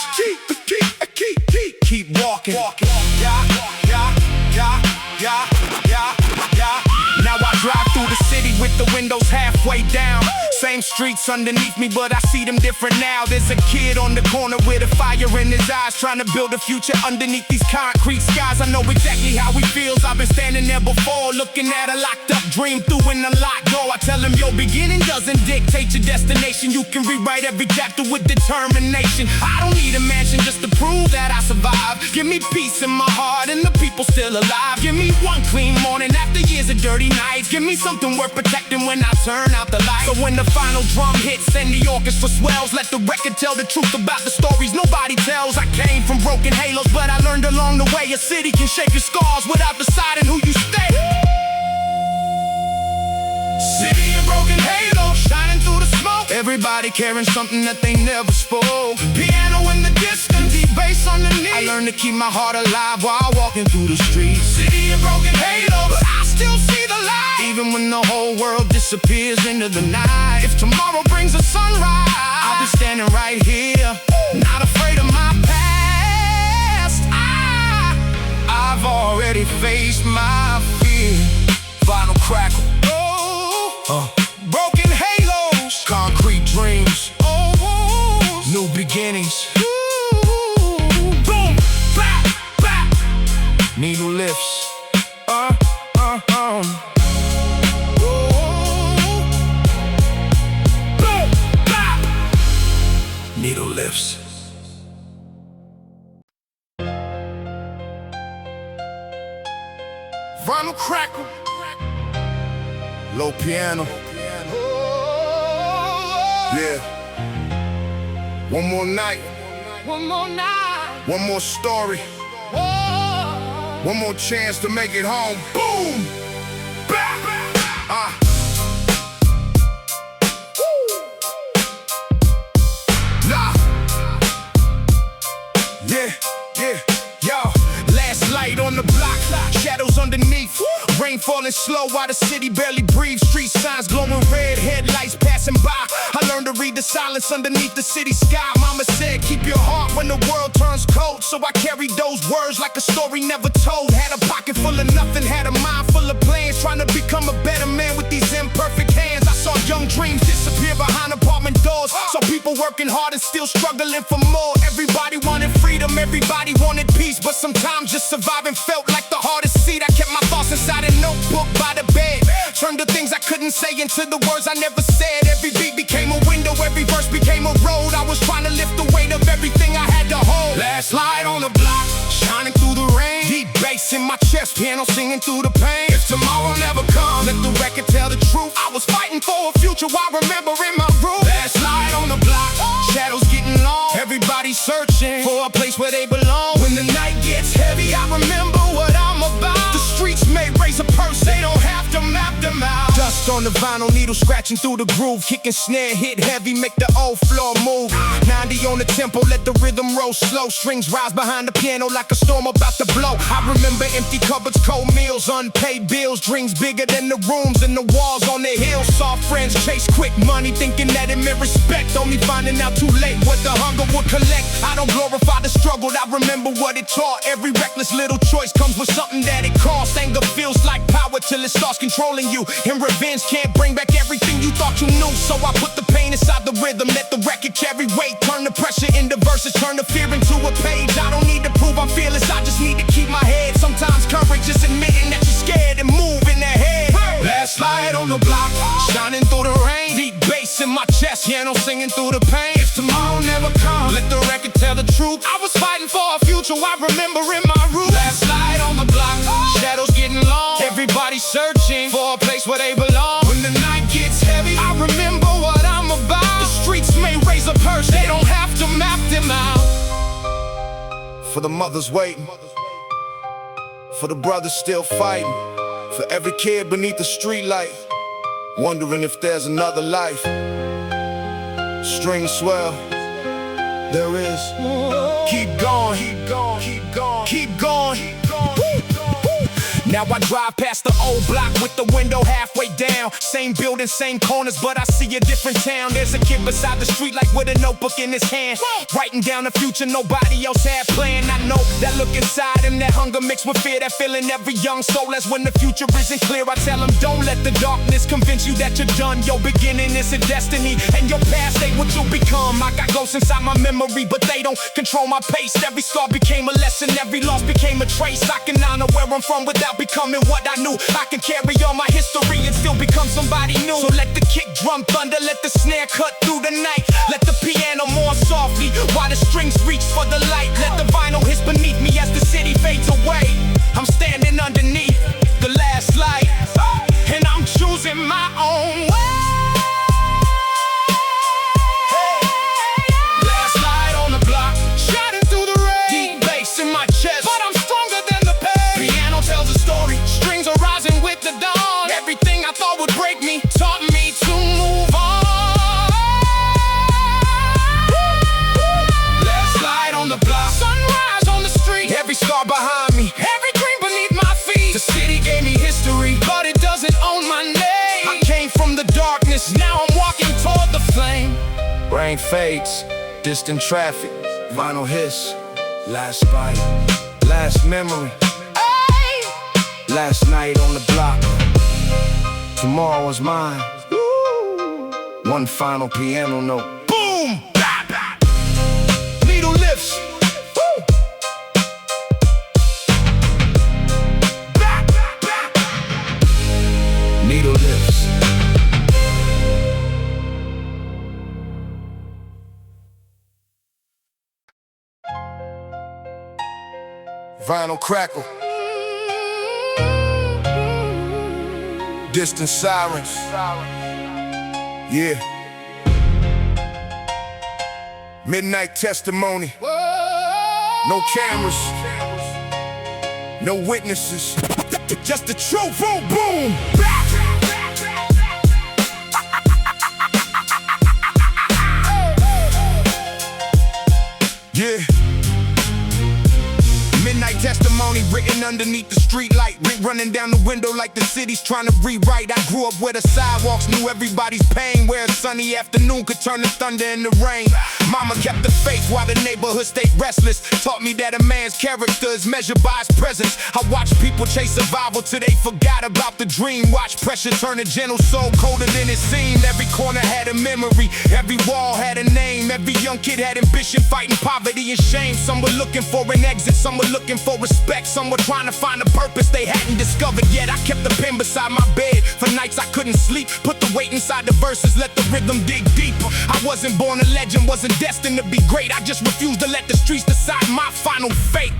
keep walking. Now I drive through the city with the windows halfway down. Same streets underneath me, but I see them different now. There's a kid on the corner with a fire in his eyes, trying to build a future underneath these concrete skies. I know exactly how he feels. I've been standing there before, looking at a locked up dream through an unlocked door. I tell him your beginning doesn't dictate your destination. You can rewrite every chapter with determination. I don't need a mansion just to prove that I survived. Give me peace in my heart and the people still alive. Give me one clean morning after years of dirty nights. Give me something worth protecting when I turn out the light. So when the final drum hits and the orchestra swells, let the record tell the truth about the stories nobody tells. I came from broken halos, but I learned along the way a city can shape your scars without deciding who you stay. City of broken halos, shining through the smoke. Everybody carrying something that they never spoke. Piano in the distance, deep bass underneath. I learned to keep my heart alive while walking through the streets. City of broken halos, but I still see the light. Even when the whole world disappears into the night. If tomorrow brings a sunrise, I'll be standing right here, not afraid of my past. I've already faced my fear. Final crackle. Broken halos, concrete dreams, new beginnings. Boom, bap, bap. Needle lifts. Boom, bap. Needle lifts. Vinyl crackle. Low piano. Yeah. One more night. One more night. One more story. One more chance to make it home. Boom! Bap! Nah. Yeah. Yo. Last light on the block. Shadows underneath. Rain falling slow while the city barely breathes. Street signs glowing red, headlights passing by. I learned to read the silence underneath the city sky. Mama said, keep your heart when the world turns cold. So I carried those words like a story never told. Had a pocket full of nothing, had a mind full of plans. Trying to become a better man with these imperfect hands. I saw young dreams disappear behind apartment doors. Saw people working hard and still struggling for more. Everybody wanted freedom, everybody wanted peace. But sometimes just surviving felt like the hardest seat. I kept my thoughts inside a notebook by the bed. Turned the things I couldn't say into the words I never said. Every beat became a window, every verse became a road. I was trying to lift the weight of everything I had to hold. Last light on the block, shining through the rain. Deep bass bass in my chest, piano singing through the pain. If tomorrow never comes, let the record tell the truth. I was fighting for a future while remembering my roots. Last night on the block, shadows getting long. Everybody searching for a place where they belong. When the night gets heavy, I remember what I'm about. The streets may raise a purse, they don't have to map them out. Dust on the vinyl, needle scratching through the groove. Kicking snare, hit heavy, make the old floor move. 90 on the tempo, let the rhythm roll slow. Strings rise behind the piano like a storm about to blow. I remember empty cupboards, cold meals, unpaid bills. Dreams bigger than the rooms and the walls on the hill. Saw friends chase quick money, thinking that it meant respect. Only finding out too late what the hunger would collect. I don't glorify the struggle, I remember what it taught. Every reckless little choice comes with something that it costs. Anger feels like power till it starts controlling you. And revenge can't bring back everything you thought you knew. So I put the pain inside the rhythm, let the record carry weight. Turn the pressure into verses, turn the fear into a page. I don't need to prove I'm fearless, I just need to keep my head. Sometimes courage is admitting that you're scared and moving ahead. Last light on the block, shining through the rain. Deep bass in my chest, piano singing through the pain. If tomorrow never comes, let the record tell the truth. I was fighting for a future while remembering my roots. Last light on the block, shadows getting long. Everybody searching for a place where they belong. When the night gets heavy, I remember what I'm about. The streets may raise a purse, they don't have to map them out. For the mothers waiting, for the brothers still fighting, for every kid beneath the streetlight, wondering if there's another life. Strings swell, there is. Keep going, keep going, keep going, keep going. Now I drive past the old block with the window halfway down. Same building, same corners, but I see a different town. There's a kid beside the street like with a notebook in his hand, writing down the future nobody else had planned. I know that look inside him, that hunger mixed with fear, that feeling every young soul has when the future isn't clear. I tell him, don't let the darkness convince you that you're done. Your beginning is a destiny, and your past ain't what you'll become. I got ghosts inside my memory, but they don't control my pace. Every scar became a lesson, every loss became a trace. I can honor where I'm from without becoming what I knew. I can carry on my history and still become somebody new. So let the kick drum thunder, let the snare cut through the night. Let the piano mourn softly while the strings reach for the light. Let the vinyl hiss beneath me as the city fades away. I'm standing underneath the last light, and I'm choosing my own way. Last light on the block, shining through the rain. Deep bass in my chest, but I'm stronger than the pain. Piano tells a story, strings are rising with the dawn. Everything I thought would break me taught me to move on. Last light on the block, sunrise on the street. Every scar behind me, every dream beneath my feet. The city gave me history, but it doesn't own my name. I came from the darkness, now I'm walking toward the flame. Rain fades, distant traffic, vinyl hiss. Last fight, last memory. Last night on the block, tomorrow is mine. One final piano note. Boom! Bap, bap. Needle lifts. Woo! Bap, bap, bap. Needle lifts. Vinyl crackle. Distant sirens. Yeah. Midnight testimony. No cameras. No witnesses. Just the truth. Boom, boom. Yeah. Midnight testimony written underneath the street light. Running down the window like the city's trying to rewrite. I grew up where the sidewalks knew everybody's pain, where a sunny afternoon could turn to thunder in the rain. Mama kept the faith while the neighborhood stayed restless. Taught me that a man's character is measured by his presence. I watched people chase survival till they forgot about the dream. Watch pressure turn a gentle soul colder than it seemed. Every corner had a memory, every wall had a name. Every young kid had ambition, fighting poverty and shame. Some were looking for an exit, some were looking for respect. Some were trying to find a purpose they hadn't discovered yet. I kept the pen beside my bed for nights I couldn't sleep. Put the weight inside the verses, let the rhythm dig deeper. I wasn't born a legend, wasn't destined to be great. I just refused to let the streets decide my final fate.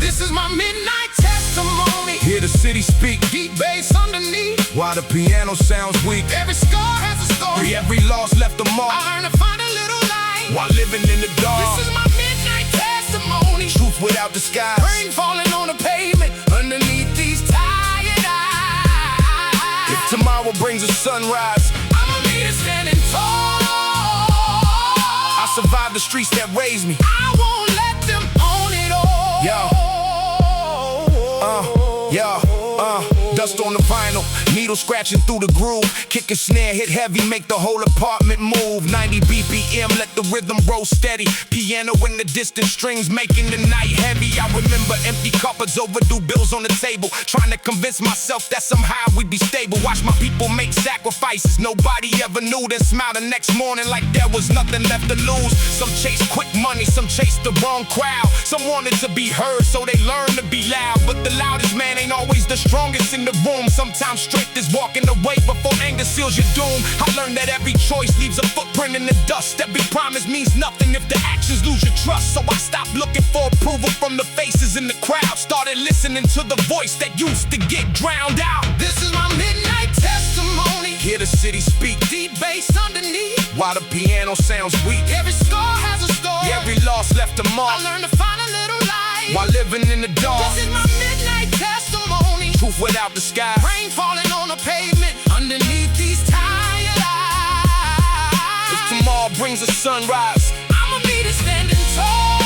This is my midnight testimony. Hear the city speak, Deep bass underneath. while the piano sounds weak. Every scar has a story. Every loss left a mark, I learned to find a little light while living in the dark. This is my midnight testimony. Truth without disguise. Rain falling on the pavement underneath these tired eyes. If tomorrow brings a sunrise, I'ma be there standing tall. I survived the streets that raised me. I won't let them own it all. Dust on the vinyl, needle scratching through the groove. Kick and snare hit heavy, make the whole apartment move. 90 BPM, let the rhythm roll steady. Piano in the distant strings, making the night heavy. I remember empty cupboards, overdue bills on the table. Trying to convince myself that somehow we'd be stable. Watch my people make sacrifices nobody ever knew, then smile the next morning like there was nothing left to lose. Some chase quick money, some chase the wrong crowd. Some wanted to be heard, so they learned to be loud. But the loudest man ain't always the strongest in the room. Sometimes strength is walking away before anger seals your doom. I learned that every choice leaves a footprint in the dust. Every promise means nothing if the actions lose your trust. So I stopped looking for approval from the faces in the crowd. Started listening to the voice that used to get drowned out. This is my midnight testimony. Hear the city speak, Deep bass underneath. while the piano sounds weak. Every scar has a story. Every loss left a mark, I learned to find a little light while living in the dark. This is my midnight testimony. Truth without disguise. Rain falling on the pavement underneath these tired eyes. If tomorrow brings a sunrise, I'ma be there standing tall.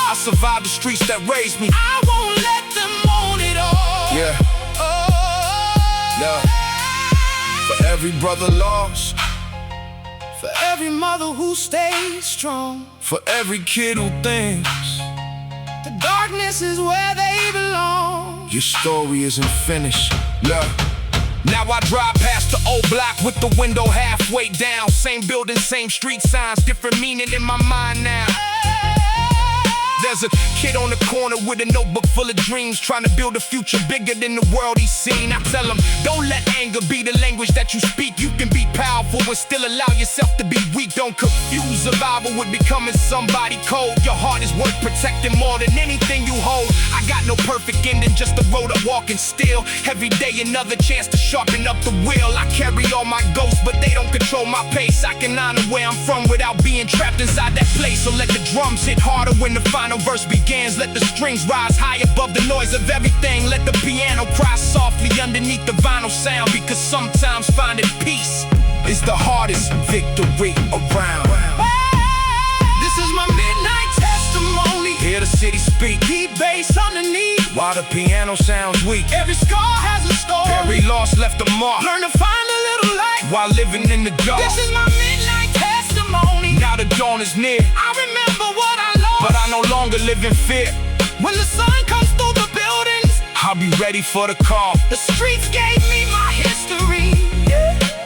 I survived the streets that raised me. I won't let them own it all. Yeah. For every brother lost, For every mother who stays strong, for every kid who thinks the darkness is where they belong. your story isn't finished. Yeah. Now I drive past the old block with the window halfway down. Same building, same street signs, different meaning in my mind now. There's a kid on the corner with a notebook full of dreams, trying to build a future bigger than the world he's seen. I tell him, don't let anger be the language that you speak. You can be powerful and still allow yourself to be weak. Don't confuse survival with becoming somebody cold. Your heart is worth protecting more than anything you hold. I got no perfect ending, just a road I'm walking still. Every day another chance to sharpen up the wheel. I carry all my ghosts, but they don't control my pace. I can honor where I'm from without being trapped inside that place. So let the drums hit harder when the final verse begins. Let the strings rise high above the noise of everything. Let the piano cry softly underneath the vinyl sound, because sometimes finding peace is the hardest victory around. This is my midnight testimony. Hear the city speak, Deep bass underneath. while the piano sounds weak. Every scar has a story. Every loss left a mark, Learn to find a little light while living in the dark. This is my midnight testimony. Now the dawn is near, I remember what I lost, but I no longer live in fear. when the sun comes through the buildings, I'll be ready for the call. the streets gave me my history.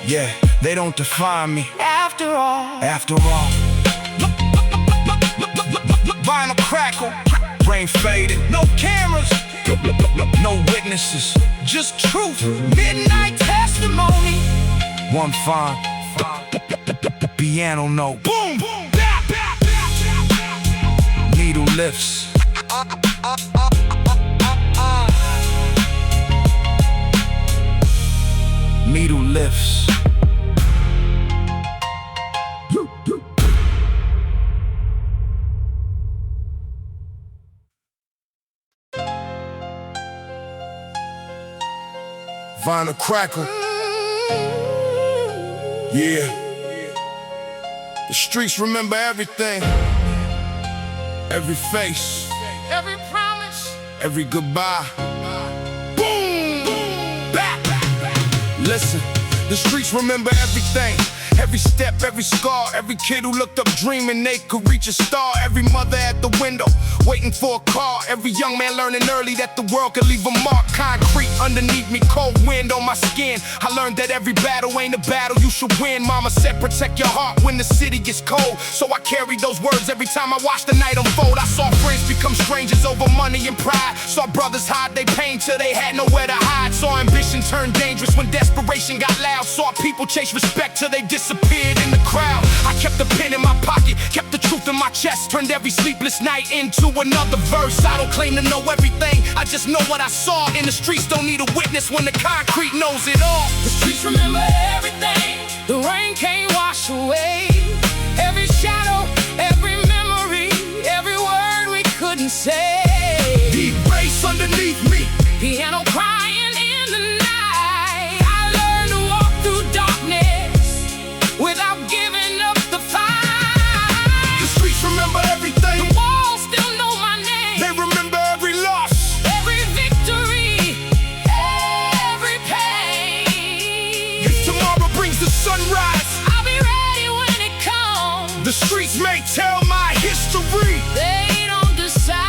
Yeah, they don't define me. After all, After all, vinyl crackle, brain faded, no cameras, no witnesses, just truth. Midnight testimony. one fine piano note. Boom, boom, bap, bap, bap, bap, bap. Needle lifts. Needle lifts. Vinyl crackle. Yeah. The streets remember everything. Every face, Every promise. every goodbye. Boom! Bap! Listen, the streets remember everything. Every step, every scar, every kid who looked up dreaming they could reach a star. Every mother at the window, waiting for a car. Every young man learning early that the world could leave a mark. Concrete underneath me, cold wind on my skin. I learned that every battle ain't a battle you should win. Mama said protect your heart when the city gets cold. So I carry those words every time I watch the night unfold. I saw friends become strangers over money and pride. Saw brothers hide their pain till they had nowhere to hide. Saw ambition turn dangerous when desperation got loud. Saw people chase respect till they disappeared. disappeared in the crowd. I kept the pen in my pocket, kept the truth in my chest, turned every sleepless night into another verse. I don't claim to know everything, I just know what I saw. In the streets don't need a witness when the concrete knows it all. The streets remember everything, the rain can't wash away every shadow, every memory, every word we couldn't say. Deep bass underneath me, piano crying in the night. I learned to walk through darkness without giving up the fight. The streets remember everything, the walls still know my name. They remember every loss, every victory, every pain. If tomorrow brings the sunrise, I'll be ready when it comes. The streets may tell my history, they don't decide.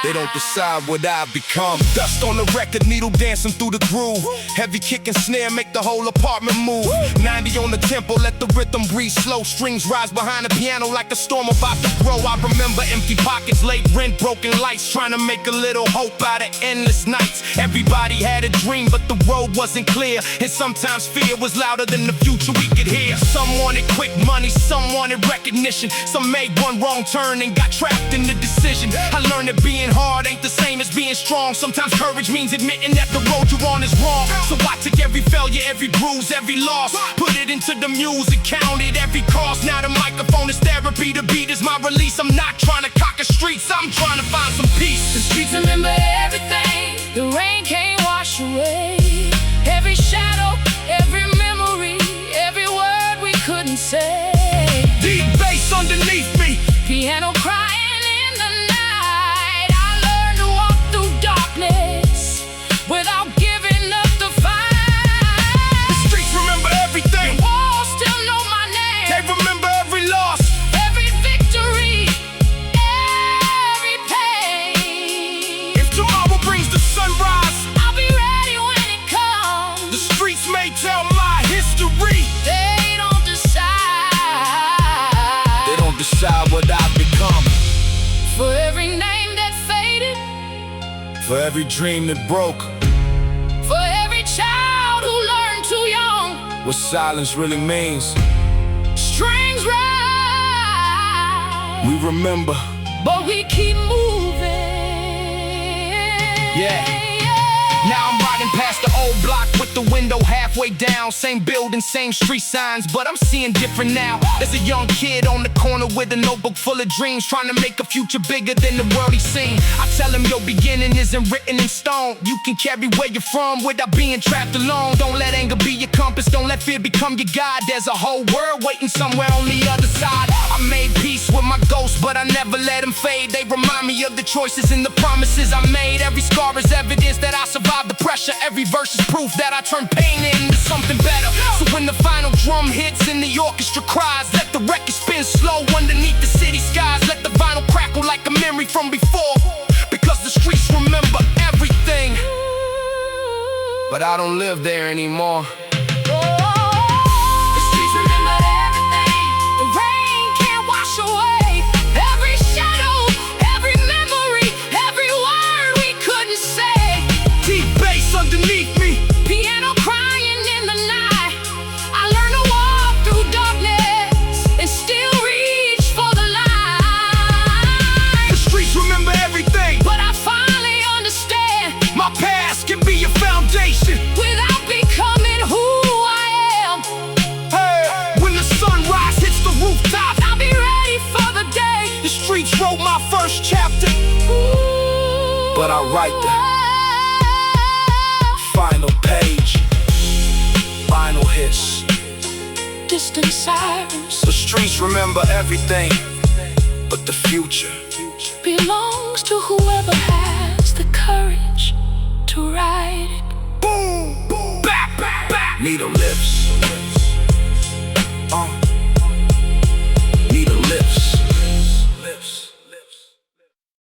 They don't decide what I become. Dust on the record, needle dancing through the groove. Heavy kick and snare make the whole apartment move. 90 on the tempo, let the rhythm breathe slow. Strings rise behind the piano like a storm about to grow. I remember empty pockets, late rent, broken lights, trying to make a little hope out of endless nights. Everybody had a dream, but the road wasn't clear, and sometimes fear was louder than the future we could hear. Some wanted quick money, some wanted recognition. Some made one wrong turn and got trapped in the decision. I learned that being hard ain't the same as being strong. Sometimes courage means admitting that the road you're on is wrong. So I took every failure, every bruise, every loss, put it into the music, counted every cost. Now the microphone is therapy, the beat is my release. I'm not trying to cock the streets, I'm trying to find some peace. The streets remember everything, the rain can't wash away every shadow, every memory, every word we couldn't say. Deep bass underneath me, piano crying in the night. I learned to walk through darkness without giving up the fight. The streets remember everything, the walls still know my name. They remember every loss, every victory, every pain. If tomorrow brings the sunrise, I'll be ready when it comes. The streets may tell my history, they don't decide. They don't decide what I become. For every name that faded, for every dream that broke, for every child who learned too young what silence really means. Strings rise, we remember, but we keep moving. Yeah. Now I'm riding past the old block with the window halfway down. Same building, same street signs, but I'm seeing different now. There's a young kid on the corner with a notebook full of dreams, trying to make a future bigger than the world he's seen. I tell him your beginning isn't written in stone. You can carry where you're from without being trapped alone. Don't let anger be your compass, don't let fear become your guide. There's a whole world waiting somewhere on the other side. I made peace with my ghosts, but I never let them fade. They remind me of the choices and the promises I made. Every scar is evidence that I survived the pressure. Every verse is proof that I turned pain into something better. So when the final drum hits and the orchestra cries, let the record spin slow underneath the city skies. Let the vinyl crackle like a memory from before, because the streets remember everything. But I don't live there anymore. The streets remember everything, the rain can't wash away every shadow, every memory, every word we couldn't say. Deep bass underneath me, piano crying in the night. I learned to walk through darkness and still reach for the light. the streets remember everything, But I finally understand, my past can be your foundation. without becoming who I am. Hey, when the sunrise hits the rooftop, I'll be ready for the day. the streets wrote my first chapter, but I write the final page. Final hits, distant sirens the streets remember everything, but the future belongs to whoever has the courage to write it. Boom, boom, bap, bap, bap. Needle lips.